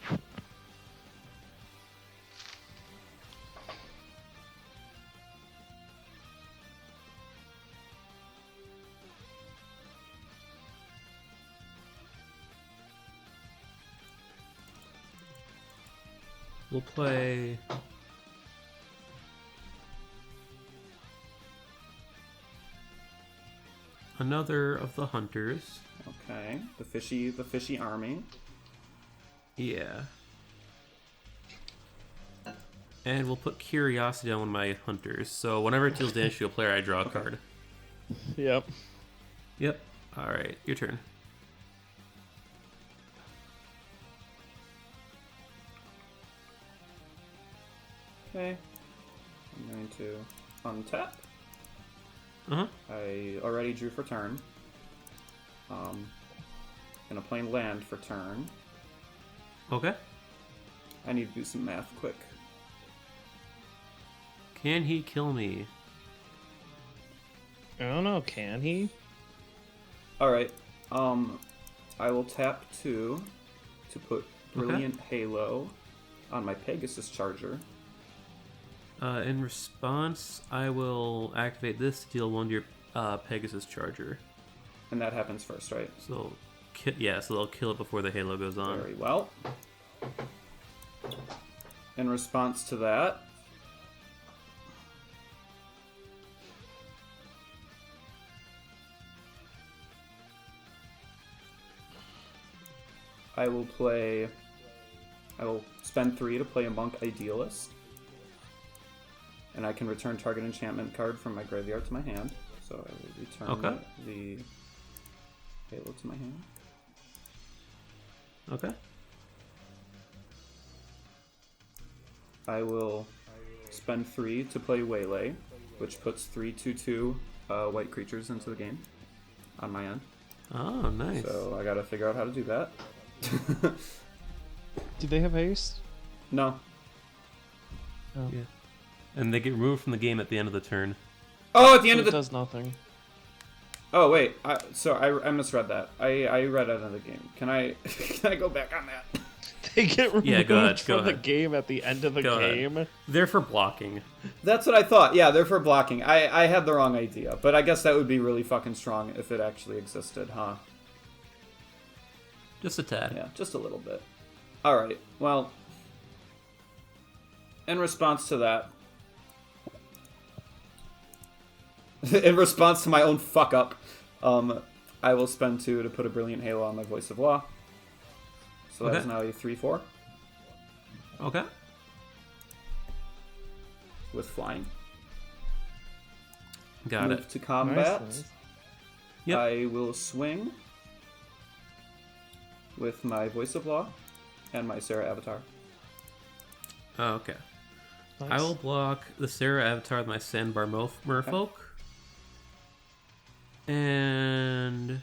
We'll play another of the hunters. Okay, the fishy army. Yeah. And we'll put curiosity on one of my hunters. So whenever it deals damage to a player, I draw a card. Yep. Yep. All right, your turn. Okay. I'm going to untap. Uh-huh. I already drew for turn. Gonna play land for turn. Okay. I need to do some math quick. Can he kill me? I don't know. Can he? Alright. I will tap 2 to put Brilliant Halo on my Pegasus Charger. In response, I will activate this to deal 1 to your Pegasus Charger. And that happens first, right? So, so they'll kill it before the halo goes on. Very well. In response to that, I will spend 3 to play a Monk Idealist. And I can return target enchantment card from my graveyard to my hand. So I will return the Halo to my hand. Okay. I will spend 3 to play Waylay, which puts 3/2/2 white creatures into the game on my end. Oh, nice. So I gotta figure out how to do that. Do they have haste? No. Oh. Yeah. And they get removed from the game at the end of the turn. Oh, at the end of It the... does nothing. Oh, wait. I misread that. I read out of the game. Can I can I go back on that? They get removed Yeah, go ahead, from go the ahead. game at the end of the Go ahead. game. They're for blocking. That's what I thought. Yeah, they're for blocking. I had the wrong idea. But I guess that would be really fucking strong if it actually existed, huh? Just a tad. Yeah, just a little bit. Alright, well... In response to that... in response to my own fuck-up, I will spend 2 to put a Brilliant Halo on my Voice of Law. So that is now a 3/4. Okay. With flying. Got Move it. to combat. Nice. Yep. I will swing with my Voice of Law and my Sarah Avatar. Oh, okay. Nice. I will block the Sarah Avatar with my Sandbar Merfolk. And...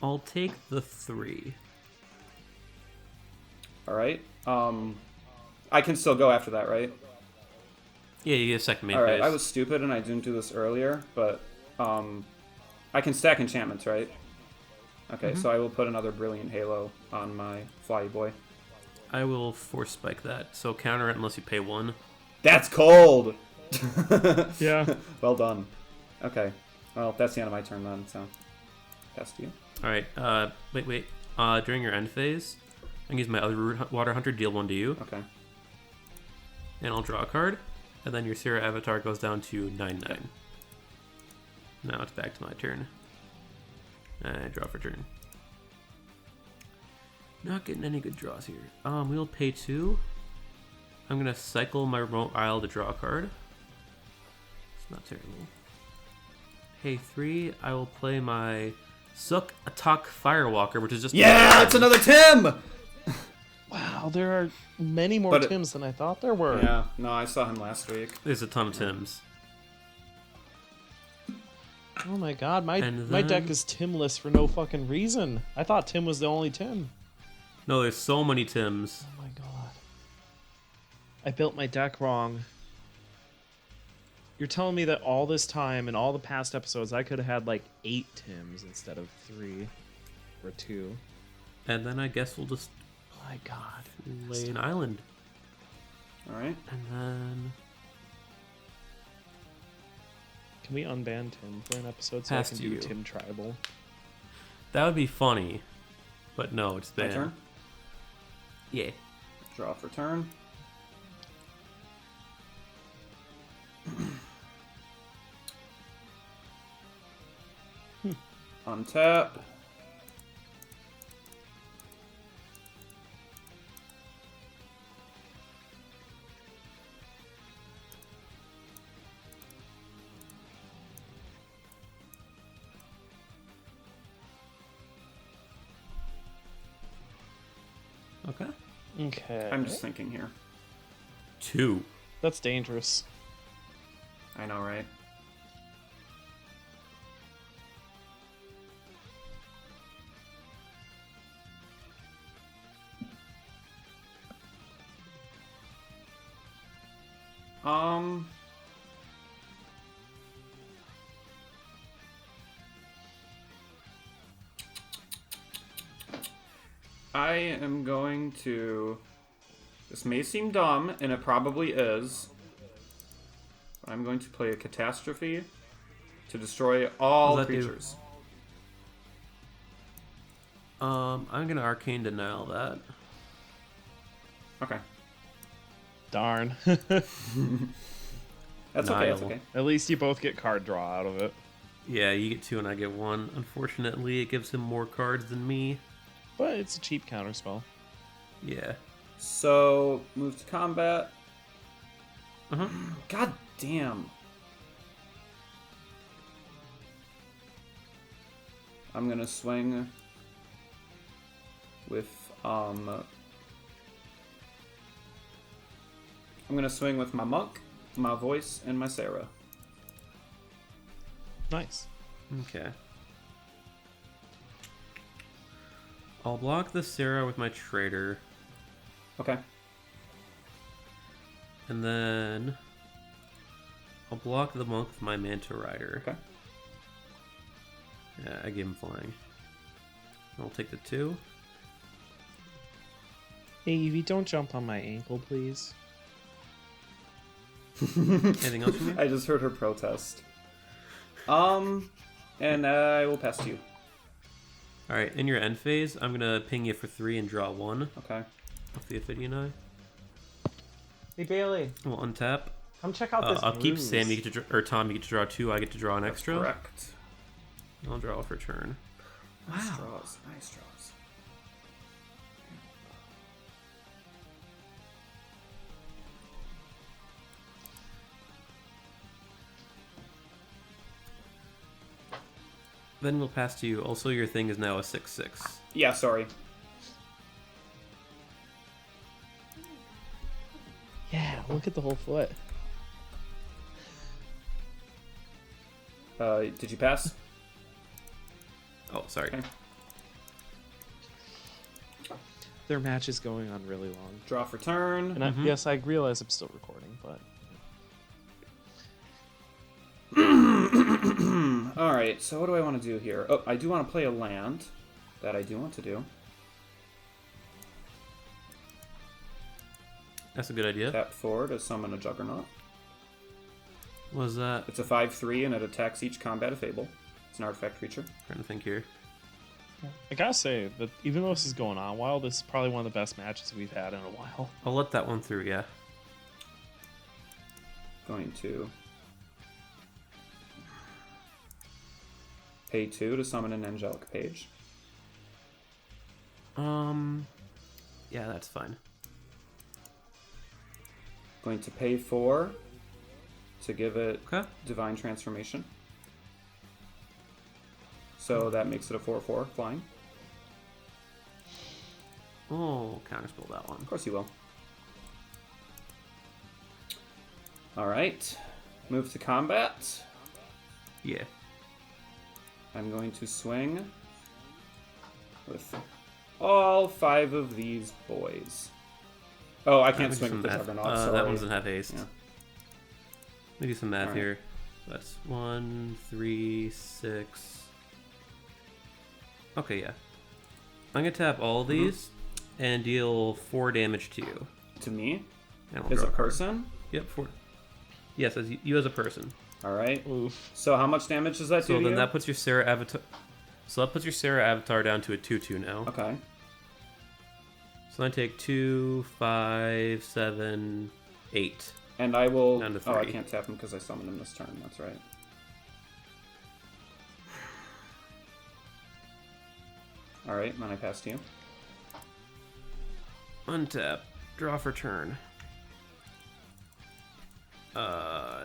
I'll take the 3. Alright. I can still go after that, right? Yeah, you get a second main Alright, phase. I was stupid and I didn't do this earlier, but I can stack enchantments, right? Okay, so I will put another Brilliant Halo on my Fly Boy. I will Force Spike that, so counter it unless you pay 1. That's cold! Yeah. Well done. Okay. Well, that's the end of my turn then, so... Pass to you. Alright, wait. During your end phase, I can use my other Water Hunter, deal 1 to you, Okay. and I'll draw a card, and then your Sarah Avatar goes down to 9/9. Now it's back to my turn. I draw for turn. Not getting any good draws here. We'll pay 2. I'm gonna cycle my Remote Isle to draw a card. It's not terrible. Pay 3. I will play my Souk Attack Firewalker, which is just Yeah, it's another Tim! Wow, there are many more But Tims than I thought there were. Yeah, no, I saw him last week. There's a ton of Tims. Oh my god, my And my deck then- is Timless for no fucking reason. I thought Tim was the only Tim. No, there's so many Tims. Oh my god. I built my deck wrong. You're telling me that all this time and all the past episodes, I could have had like 8 Tims instead of 3 or 2. And then I guess we'll just My God. lay an island. All right. And then Can we unban Tim for an episode so Has I can do to. Tim Tribal? that would be funny. But no, it's My banned. turn. Yeah. Draw for turn. Untap. Okay. Okay. I'm just thinking here. 2. That's dangerous. I know, right? Um. I am going to. This may seem dumb, and it probably is. But I'm going to play a catastrophe to destroy all What does that do? creatures. I'm gonna Arcane Denial that. Okay. Darn. That's okay. That's Nile. okay. At least you both get card draw out of it. Yeah, you get 2 and I get 1. Unfortunately, it gives him more cards than me. But it's a cheap counterspell. Yeah. So, move to combat. Uh-huh. God damn. I'm gonna swing with I'm gonna swing with my monk, my voice, and my Sarah. Nice. Okay. I'll block the Sarah with my Trader, Okay. and then I'll block the monk with my Manta Rider. Okay. Yeah, I gave him flying. I'll take the 2. Hey, Evie, don't jump on my ankle, please. Anything else from you? I just heard her protest. And I will pass to you. Alright, in your end phase, I'm gonna ping you for 3 and draw 1 Okay. off the Ophidian Eye. Hey, Bailey, We'll untap. come check out this Upkeep, ruse. Sam, you get to or Tom, you get to draw 2. I get to draw an That's extra. correct. I'll draw off return. Nice Wow. draws. Nice draws. Then we'll pass to you. Also, your thing is now a 6/6. Yeah, sorry. Yeah, look at the whole foot. Did you pass? Oh, sorry. Okay. Their match is going on really long. Draw for turn. And I, yes, I realize I'm still recording, but Alright, so what do I want to do here? Oh, I do want to play a land. That I do want to do. That's a good idea. Tap 4 to summon a Juggernaut. Was that? It's a 5/3 and it attacks each combat Fable. It's an artifact creature. Trying to think here. I gotta say that even though this is going on a while, this is probably one of the best matches we've had in a while. I'll let that one through. Yeah. Going to pay 2 to summon an Angelic Page. Yeah, that's fine. Going to pay 4 to give it Okay. Divine Transformation. So that makes it a 4/4 flying. Oh, counterspell that one. Of course you will. Alright. Move to combat. Yeah. I'm going to swing with all 5 of these boys. Oh, I can't That swing one with the doesn't have- Juggernaut, sorry. that one doesn't have haste. Yeah. me do some math All right. here. That's 1, 3, 6. Okay, yeah. I'm gonna tap all of these and deal 4 damage to you. To me? And we'll As draw a card. person? Yep, 4. Yes, as you as a person. All right. Oof. So how much damage does that do So to then you? that puts your Sarah avatar. So that puts your Sarah avatar down to a 2/2 now. Okay. So I take 2, 5, 7, 8. And I will... Down to Oh, I 3. can't tap him because I summoned him this turn. That's right. All right, then I pass to you. Untap. Draw for turn.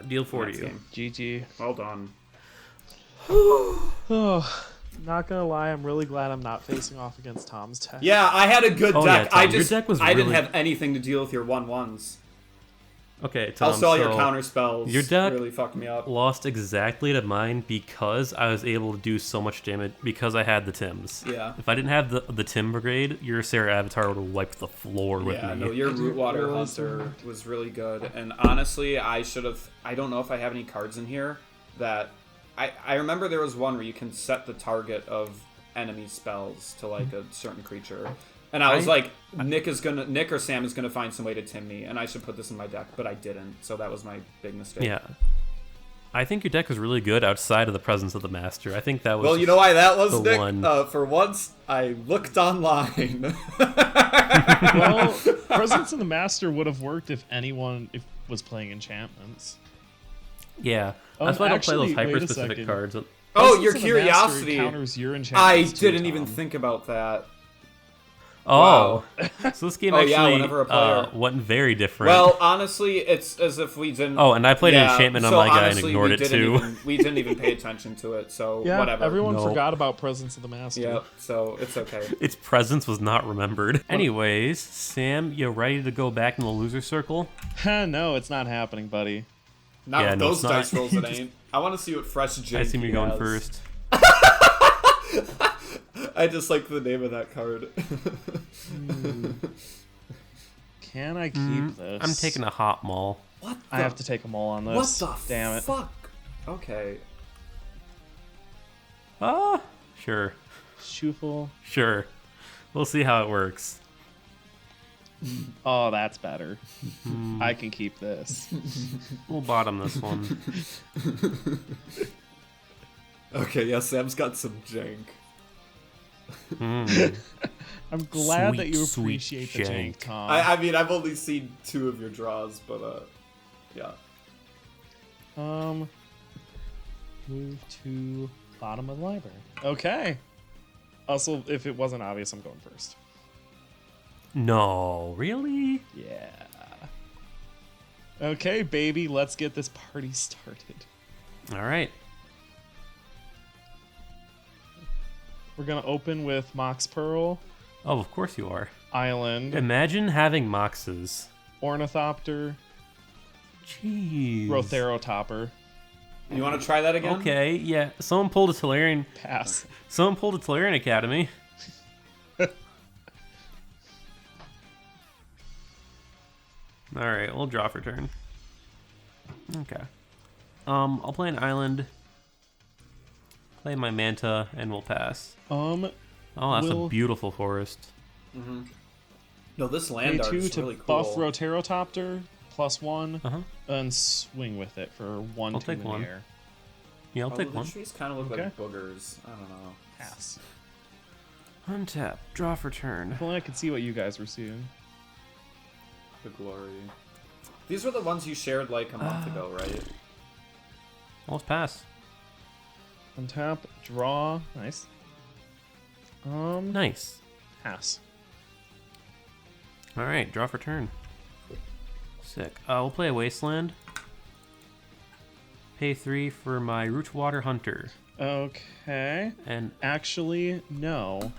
Deal 4 to Next you. game. GG. Well done. Oh, not gonna lie, I'm really glad I'm not facing off against Tom's deck. Yeah, I had a good Oh, yeah, deck. Tom, I your just deck was I didn't really- have anything to deal with your 1/1s. Okay, Tom. Also, all your so counter spells your deck really fucked me up. lost exactly to mine because I was able to do so much damage because I had the Tims. Yeah. If I didn't have the Tim Brigade, your Sarah Avatar would have wiped the floor with Yeah, me. no, your Rootwater realize Hunter was really good. And honestly, I should have... I don't know if I have any cards in here that... I remember there was one where you can set the target of enemy spells to, like, a certain creature. And I was like, Nick or Sam is gonna find some way to Tim me, and I should put this in my deck, but I didn't. So that was my big mistake. Yeah. I think your deck was really good outside of the presence of the Master. I think that was... Well, you know why that was, the Nick? one. For once, I looked online. Well, Presence of the Master would have worked if anyone was playing enchantments. Yeah. That's why I don't play those actually, wait a hyper-specific second. cards. Oh, Presence your of the curiosity. Master counters your I enchantments too, didn't even Tom. think about that. Oh. So this game Oh, yeah, actually whenever a player- went very different. Well, honestly, it's as if we didn't... Oh, and I played an Yeah, enchantment on so my guy and honestly, ignored we it didn't too. we didn't even pay attention to it, so Yeah, whatever. everyone No. forgot about Presence of the Master. Yep, so it's okay. Its presence was not remembered. Anyways, Sam, you ready to go back in the loser circle? No, it's not happening, buddy. Not Yeah, with no, those it's not. dice rolls, it ain't. I want to see what fresh jank I see me he going has. first. I just like the name of that card. Can I keep this? I'm taking a hot maul. What the... I have to take them all on What this. the Damn it. fuck? Okay. Ah, sure. Shuffle. Sure. We'll see how it works. Oh, that's better. I can keep this. We'll bottom this one. Okay, yeah, Sam's got some jank. I'm glad Sweet, that you sweet appreciate the jank, jank. Tom. I mean, I've only seen 2 of your draws, but, yeah. Move to bottom of the library. Okay. Also, if it wasn't obvious, I'm going first. No, really? Yeah. Okay, baby, let's get this party started. All right. We're gonna open with Mox Pearl, Oh, of course you are. Island, Imagine having Moxes. Ornithopter, Jeez. Rotheratopper. You want to try that again? Okay, yeah. Someone pulled a Tolarian. Pass. Someone pulled a Tolarian Academy. All right, we'll draw for turn. Okay. I'll play an island. Play my Manta, and we'll pass. Oh, that's Will- a beautiful forest. No, this land art A2 is to really cool. buff Roteratopter, +1, Uh huh. and swing with it for 1 I'll 2 take in the one. air. Yeah, I'll take the one. trees kind of look Okay. like boogers. I don't know. Pass. Untap. Draw for turn. If only I could see what you guys were seeing. The glory. These were the ones you shared like a month ago, right? Let's pass. Untap, draw, nice. Nice. Pass. All right, draw for turn. Sick. We'll play a Wasteland. Pay 3 for my Rootwater Hunter. Okay. And Actually, no.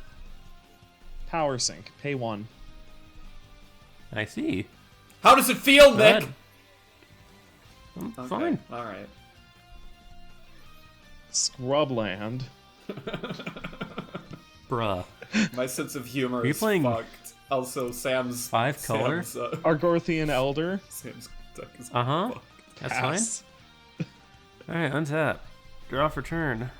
Power Sync, pay 1. I see. How does it feel, Nick? Good. I'm Okay, fine. All right. Scrubland. Bruh. My sense of humor you is playing fucked. Also, Sam's 5 color? Sam's, Argorthian Elder. Sam's deck is Uh-huh. fucked. That's Pass. Alright, untap. Draw for turn.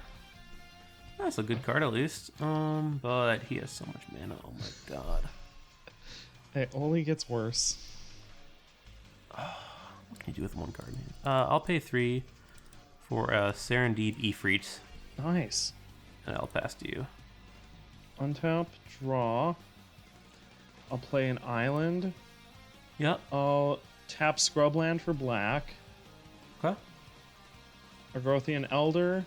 That's a good card at least. But he has so much mana. Oh my god. It only gets worse. What can you do with one card? I'll pay 3 for a Serendib Ifrit, Nice. and I'll pass to you. Untap, draw. I'll play an island. Yep. I'll tap Scrubland for black. Okay. Agrothian Elder.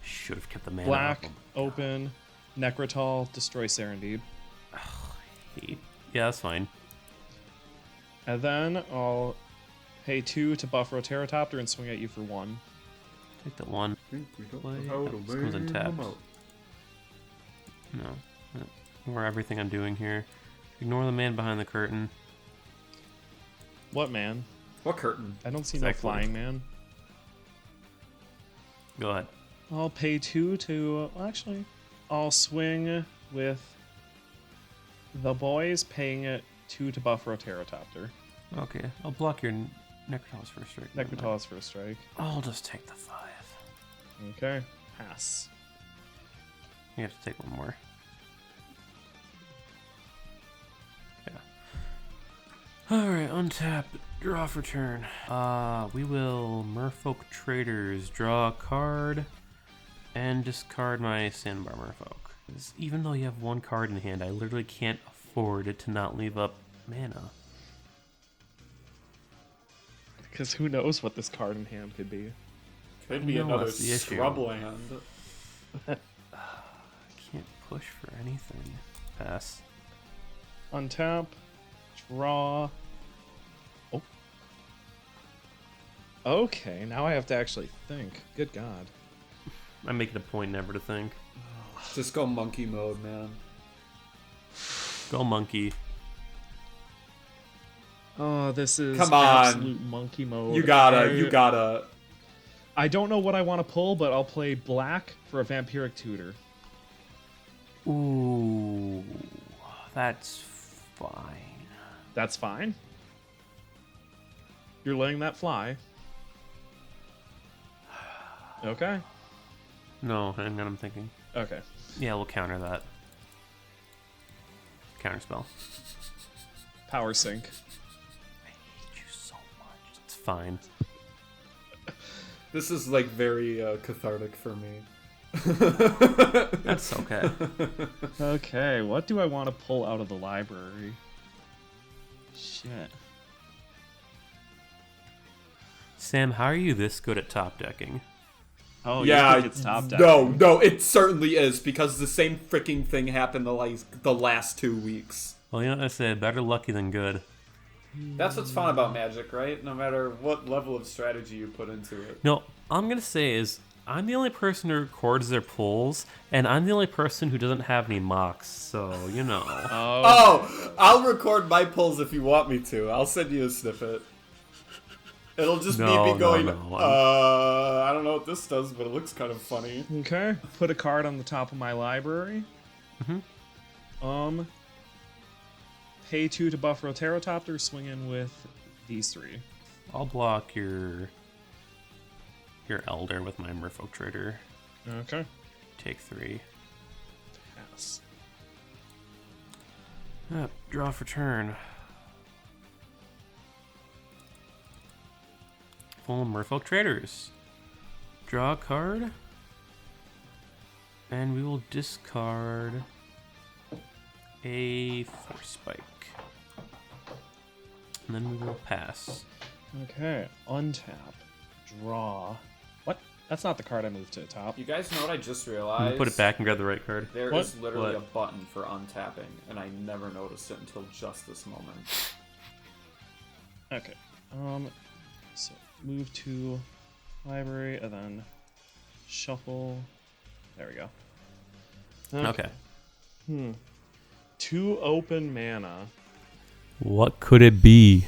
Should have kept the mana. Black, up. open. Necrotal, destroy Serendib. Yeah, that's fine. And then I'll pay 2 to buff Roteratopter and swing at you for 1. Take the 1. Play. Oh, this comes untapped. No. Ignore everything I'm doing here. Ignore the man behind the curtain. What man? What curtain? I don't see Exactly. no flying man. Go ahead. I'll pay 2 to... Actually, I'll swing with the boys, paying it 2 to buff Roteratopter. Okay, I'll block your Necrotal's first strike. Necrotal's for a strike. I'll just take the 5. Okay, pass. You have to take one more. Yeah. Alright, untap. Draw for turn. We will Merfolk Traders. Draw a card and discard my Sandbar Merfolk. 'Cause even though you have one card in hand, I literally can't afford it to not leave up mana. Because who knows what this card in hand could be. Could be No, another that's the issue. scrubland. I can't push for anything. Pass. Untap, draw. Oh. Okay, now I have to actually think. Good God. I make it a point never to think. Just go monkey mode, man. Go monkey. Oh, this is Come on. absolute monkey mode. You gotta. I don't know what I want to pull, but I'll play black for a Vampiric Tutor. Ooh, that's fine. That's fine. You're letting that fly. Okay. No, hang on, I'm thinking. Okay. Yeah, we'll counter that. Counter spell. Power sync. I hate you so much. It's fine. This is like very cathartic for me. That's okay. Okay, what do I want to pull out of the library? Shit. Sam, how are you this good at top decking? Oh, Yeah, you think it's top deck. no, it certainly is because the same freaking thing happened the last 2 weeks. Well, you know what I said, better lucky than good. That's what's fun about Magic, right? No matter what level of strategy you put into it. No, all I'm gonna say is I'm the only person who records their pulls, and I'm the only person who doesn't have any mocks, so you know. Oh, I'll record my pulls if you want me to. I'll send you a snippet. It'll just be me going, I don't know what this does, but it looks kind of funny. Okay, put a card on the top of my library. Mm-hmm. Pay 2 to buff Roteratopter, swing in with these 3. I'll block your Elder with my Merfolk Trader. Okay. Take 3. Pass. Draw for turn. Full Merfolk Traders. Draw a card. And we will discard a Force Spike. And then we will pass. Okay, untap. Draw. What? That's not the card I moved to the top. You guys know what I just I'm realized? gonna put it back and grab the right card. There What? is literally What? a button for untapping, and I never noticed it until just this moment. Okay. So move to library and then shuffle. There we go. Okay. 2 open mana. What could it be?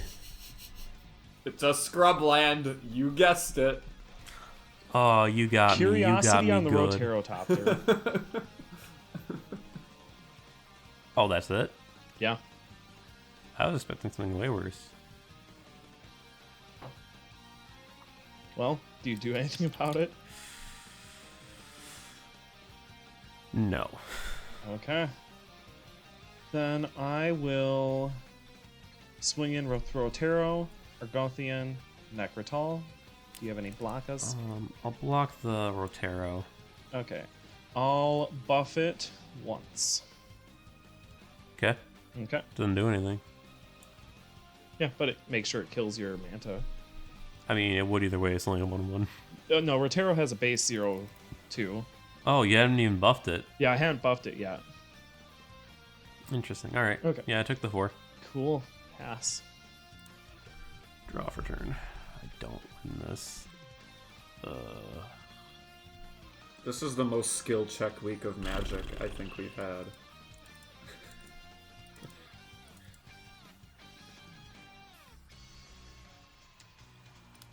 It's a scrubland. You guessed it. Oh, you got Curiosity me. You got on me the good. Roteratopter. Oh, that's it? Yeah. I was expecting something way worse. Well, do you do anything about it? No. Okay. Then I will swing in with Rotaro, Argothian, Necrotal. Do you have any blockas? I'll block the Rotaro. Okay. I'll buff it once. Okay. Okay. Doesn't do anything. Yeah, but it makes sure it kills your Manta. I mean, it would either way. It's only a 1/1. No, Rotaro has a base 0/2. Oh, you haven't even buffed it. Yeah, I haven't buffed it yet. Interesting. All right. Okay. Yeah, I took the 4. Cool. Pass. Draw for turn. I don't win this. This is the most skill check week of Magic I think we've had.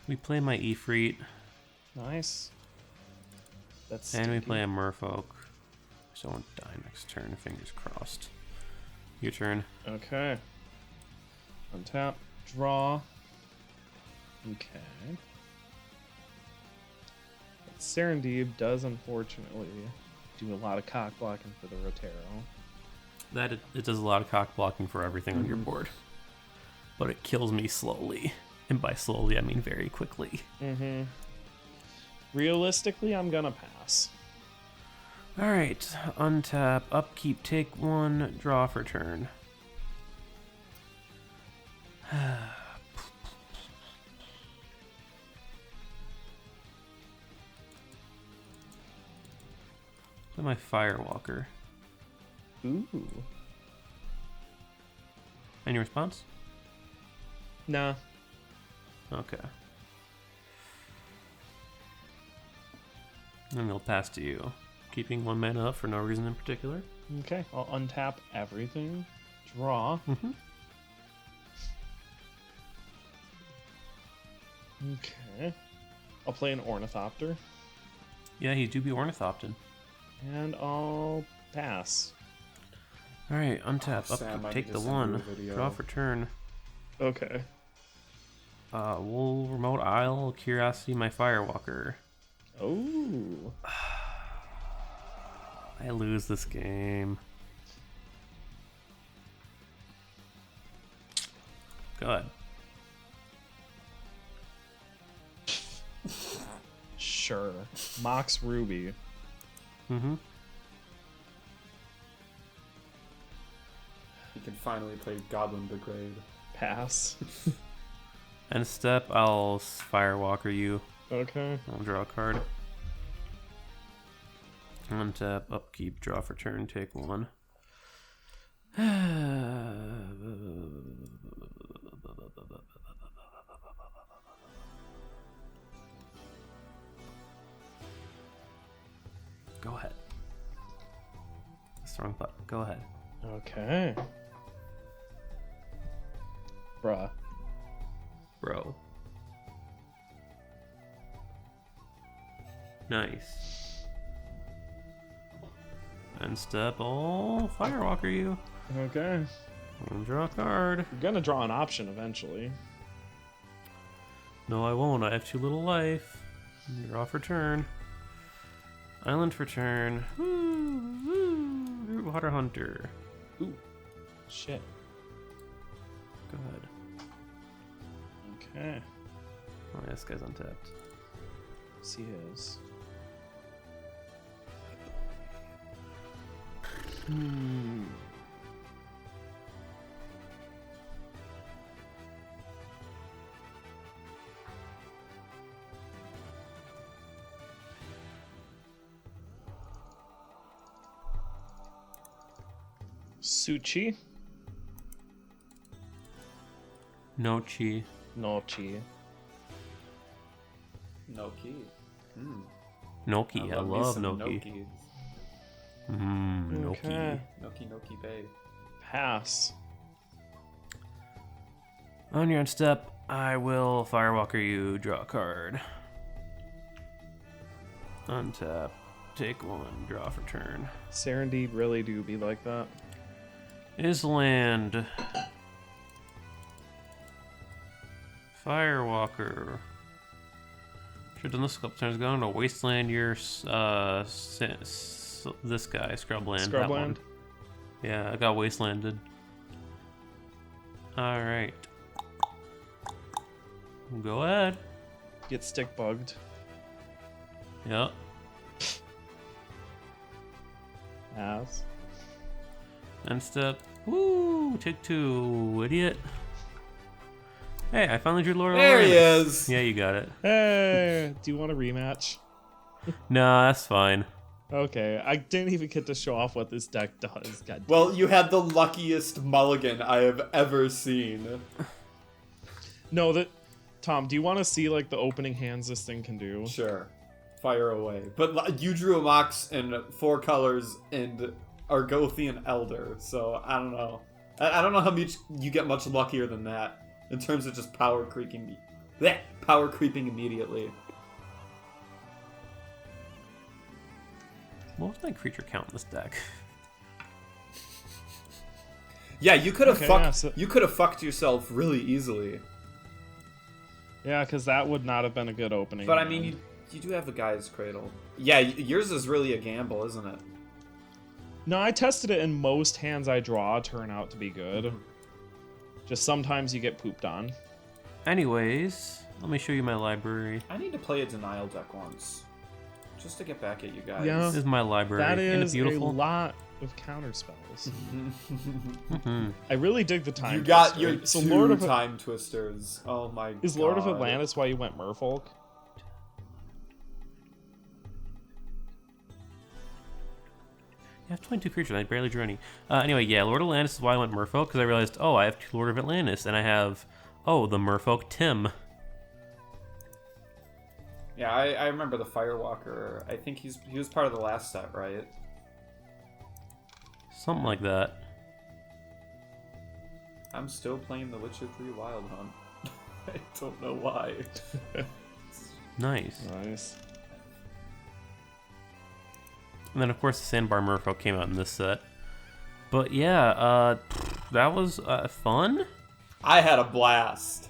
We play my Ifrit, Nice. That's and we stinky. play a Merfolk. So I won't die next turn. Fingers crossed. Your turn. Okay. Untap. Draw. Okay. But Serendib does unfortunately do a lot of cock blocking for the Rotaro. That it does a lot of cock blocking for everything on your board, but it kills me slowly, and by slowly I mean very quickly. Mm-hmm. Realistically, I'm gonna pass. All right, untap, upkeep, take 1, draw for turn. Play my Firewalker. Ooh. Any response? Nah. Okay. And we'll pass to you. Keeping 1 mana up for no reason in particular. Okay. I'll untap everything. Draw. Mm-hmm. Okay. I'll play an Ornithopter. Yeah, he do be ornithopted. And I'll pass. All right, untap, Sam, I up, take need the to send you a 1, video. draw for turn. Okay. We'll remote Isle, Curiosity, my Firewalker. Oh. I lose this game. Go ahead. Sure. Mox Ruby. Mm-hmm. You can finally play Goblin Degrade. Pass. End step, I'll Firewalker you. Okay. I'll draw a card. Untap, upkeep, draw for turn, take 1. Go ahead. That's the wrong button. Go ahead. Okay. Bruh. Bro. Nice. End step, I'll Firewalker you. Okay. I'll draw a card. You're gonna draw an option eventually. No, I won't. I have 2 little life. Draw for turn. Island for turn. Root Water Hunter. Ooh. Shit. Go ahead. Okay. Oh, yeah, this guy's untapped. See his. Suchi. Nochi. Nochi. Noki. Noki. I me love some Noki. Nokis. Noki. Okay. Noki Bay. Pass. On your end step, I will Firewalker you, draw a card. Untap. Take 1, draw for turn. Serendib really do be like that. Is land. Firewalker. Should've done this a couple times ago. I'm gonna wasteland your, this guy, Scrubland. that one. Scrubland? Yeah, I got wastelanded. Alright. Go ahead. Get stick bugged. Yep. Yes. End step. Woo! Take 2, idiot. Hey, I finally drew Lord of There he Atlantis. is. Yeah, you got it. Hey, do you want a rematch? Nah, that's fine. Okay, I didn't even get to show off what this deck does. God. Well, you had the luckiest mulligan I have ever seen. No, that. Tom, do you want to see like the opening hands this thing can do? Sure. Fire away. But you drew a Mox in 4 colors and Argothian Elder, so I don't know. I don't know how much you get much luckier than that in terms of just power creeping immediately. What was my creature count in this deck? Yeah, you could have Okay, you could have fucked yourself really easily. Yeah, because that would not have been a good opening. But I mean, you do have a Guy's Cradle. Yeah, yours is really a gamble, isn't it? No, I tested it, and most hands I draw turn out to be good. Just sometimes you get pooped on. Anyways, let me show you my library. I need to play a Denial deck once. Just to get back at you guys. Yeah. This is my library. That Isn't it is a beautiful? lot of counter spells. Mhm. I really dig the time. You got Twister. your So 2 Lord of time twisters. Oh my god. Is Lord of Atlantis why you went Merfolk? I have 22 creatures. I barely drew any. Anyway, yeah, Lord of Atlantis is why I went Merfolk, because I realized, oh, I have 2 Lord of Atlantis, and I have, oh, the Merfolk Tim. Yeah, I remember the Firewalker. I think he was part of the last set, right? Something like that. I'm still playing the Witcher 3 Wild Hunt. I don't know why. Nice. Nice. And then, of course, the Sandbar Merfolk came out in this set. But yeah, that was fun. I had a blast.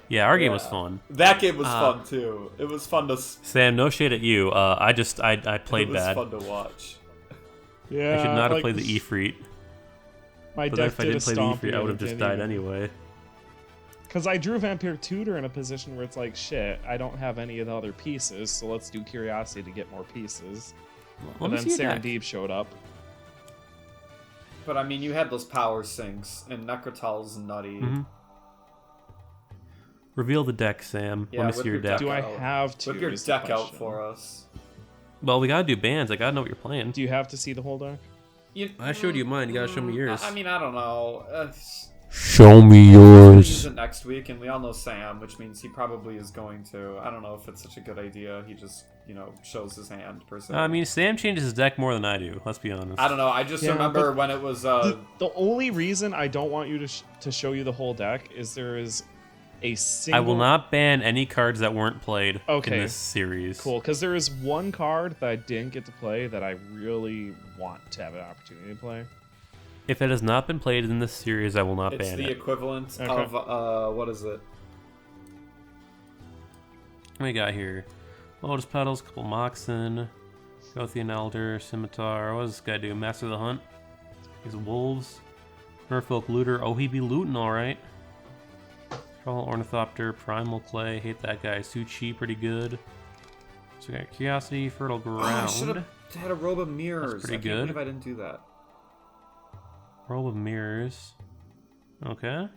Yeah, our game was fun. That game was fun too. It was fun to. Sam, no shade at you. I played It was bad. fun to watch. Yeah, I should not have like, played the Ifrit. My But deck if I did play the stomp Ifrit, I would have just died anyway. Because I drew Vampire Tutor in a position where it's like, shit, I don't have any of the other pieces, so let's do Curiosity to get more pieces. Let And me then see your deck. Serendib showed up. But I mean, you had those power sinks, and Necrotal's nutty. Mhm. Reveal the deck, Sam. Yeah, Let me whip see your your deck. deck Do I out. have to? Whip your is the deck out question. for us. Well, we gotta do bands. I gotta know what you're playing. Do you have to see the whole deck? I showed you mine. You gotta show me yours. I mean, I don't know. Show me We'll use it next week, and we all know Sam, which means he probably is going to. I don't know if it's such a good idea. He just, shows his hand, per se. I mean, Sam changes his deck more than I do. Let's be honest. I don't know. I just Yeah, remember but when it was. The only reason I don't want you to show you the whole deck is there is a single. I will not ban any cards that weren't played Okay. in this series. Cool, because there is one card that I didn't get to play that I really want to have an opportunity to play. If it has not been played in this series, I will not It's ban the it. equivalent Okay. of what is it? What we got here? Lotus Petals, couple Moxen, Gothian Elder, Scimitar. What does this guy do? Master of the Hunt. He's wolves. Merfolk Looter. Oh, he be looting alright. Troll Ornithopter, Primal Clay. Hate that guy. Suchi, pretty good. So we got Curiosity, Fertile Oh, I should Ground. have had a Robe of Mirrors. That's pretty I can't good. believe I didn't do that. Roll of Mirrors. Okay.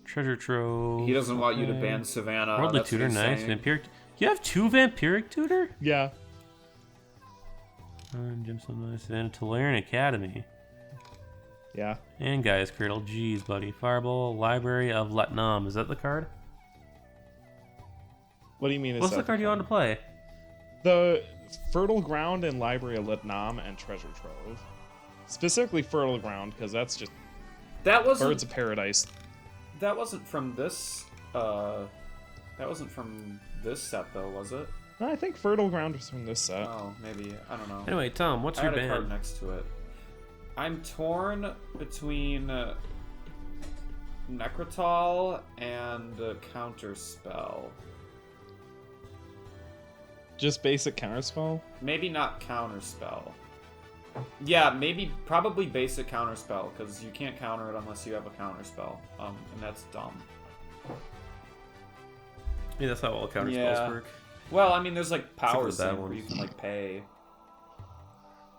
Treasure Trove. He doesn't want you to okay. ban Savannah. Worldly that's what Tutor, he's nice. saying. Vampiric. You have 2 Vampiric Tutor? Yeah. Gemstone, nice. Savannah Tolarian Academy. Yeah. And Guy's Cradle. Jeez, buddy. Fireball, Library of Letnam. Is that the card? What do you mean? Is What's that the card you want to play? The Fertile Ground and Library of Litnam and Treasure Trove. Specifically Fertile Ground, because that's just That wasn't. Birds of Paradise. That wasn't from this. That wasn't from this set, though, was it? No, I think Fertile Ground was from this set. Oh, maybe. I don't know. Anyway, Tom, what's I your had a card band? next to it. I'm torn between Necrotal and Counterspell. Just basic counterspell? Maybe not counterspell. Yeah, probably basic counterspell, because you can't counter it unless you have a counterspell. And that's dumb. Yeah, that's how all counterspells work. Well, I mean, there's like power Except for that sync where one. you can like pay.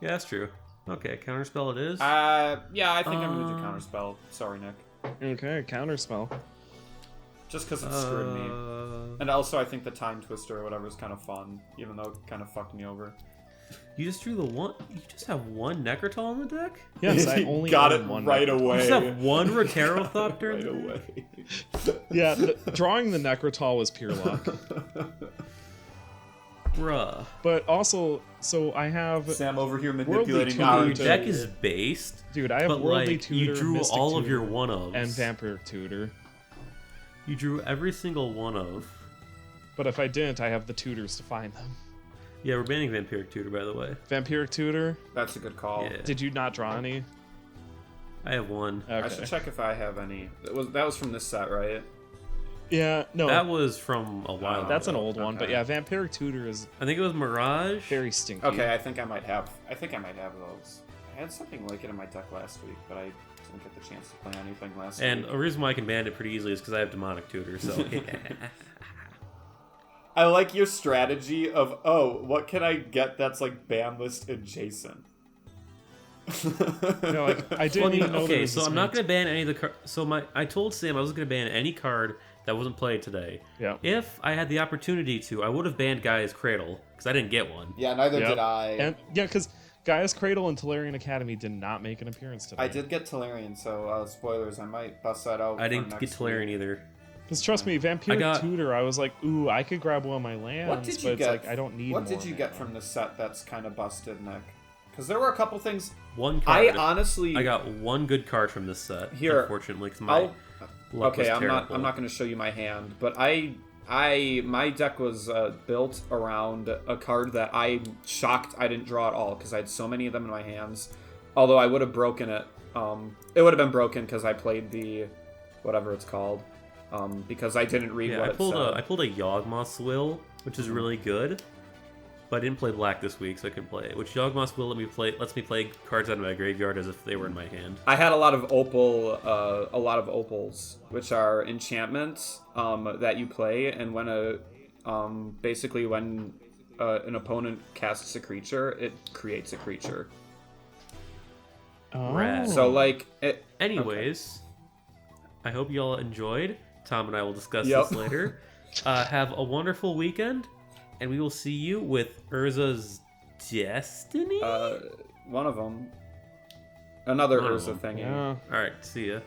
Yeah, that's true. Okay, counterspell it is. Yeah, I think I'm gonna do counterspell. Sorry, Nick. Okay, counterspell. Just because it screwed me. And also, I think the Time Twister or whatever is kind of fun, even though it kind of fucked me over. You just drew the one. You just have one Necrotal in the deck. Yes, I only got own it one right Necrotal. away. You just have one Roterothopter Right in the deck? away. Yeah, drawing the Necrotal was pure luck. Bruh. But also, so I have... Sam over here Worldly manipulating Tutor our Your to- deck is based, Dude, I have but Worldly like Tutor, you drew Mystic all of Tutor, your one-ofs. and Vampiric Tutor. You drew every single one of. But if I didn't, I have the tutors to find them. Yeah, we're banning Vampiric Tutor, by the way. Vampiric Tutor, That's a good call. Yeah. did you not draw any? I have one. Okay. I should check if I have any. That was from this set, right? Yeah, no, That was from a while ago. that's an old one. But Okay. yeah, Vampiric Tutor is I think it was Mirage. very stinky. Okay, I think I might have those. I had something like it in my deck last week, but I didn't get the chance to play anything last And week. a reason why I can ban it pretty easily is because I have Demonic Tutor, so yeah. I like your strategy of, oh, what can I get that's like ban list adjacent? No, like, I didn't Well, I mean, even know there okay, was so this I'm not many- going to ban any of the cards. So I told Sam I was going to ban any card that wasn't played today. Yeah. If I had the opportunity to, I would have banned Gaia's Cradle, because I didn't get one. Yeah, neither Yep. did I. And yeah, because Gaia's Cradle and Tolarian Academy did not make an appearance today. I did get Tolarian, so spoilers, I might bust that out. I for didn't next get Tolarian week. either. Because trust me, Vampiric got- Tutor, I was like, ooh, I could grab one of my lands, What did you but get? it's like I don't need What more did you get mana. from the set that's kind of busted, Nick? Because there were a couple things. One I card. honestly. I got one good card from this set, Here, unfortunately, because my luck Okay, was I'm terrible. not going to show you my hand, but my deck was built around a card that I'm shocked I didn't draw at all because I had so many of them in my hands. Although I would have broken it. It would have been broken because I played the whatever it's called. Because I didn't read Yeah, what I pulled it said. a Yawgmoth's Will, which is really good. But I didn't play black this week, so I couldn't play it. Which Yawgmoth's Will lets me play cards out of my graveyard as if they were in my hand. I had a lot of opals, which are enchantments that you play, and when basically when an opponent casts a creature, it creates a creature. Oh. Rad. So like, Anyways, I hope you all enjoyed. Tom and I will discuss Yep. this later. Have a wonderful weekend, and we will see you with Urza's Destiny? one of them, another One of Urza them. thingy. Yeah. Alright, see ya.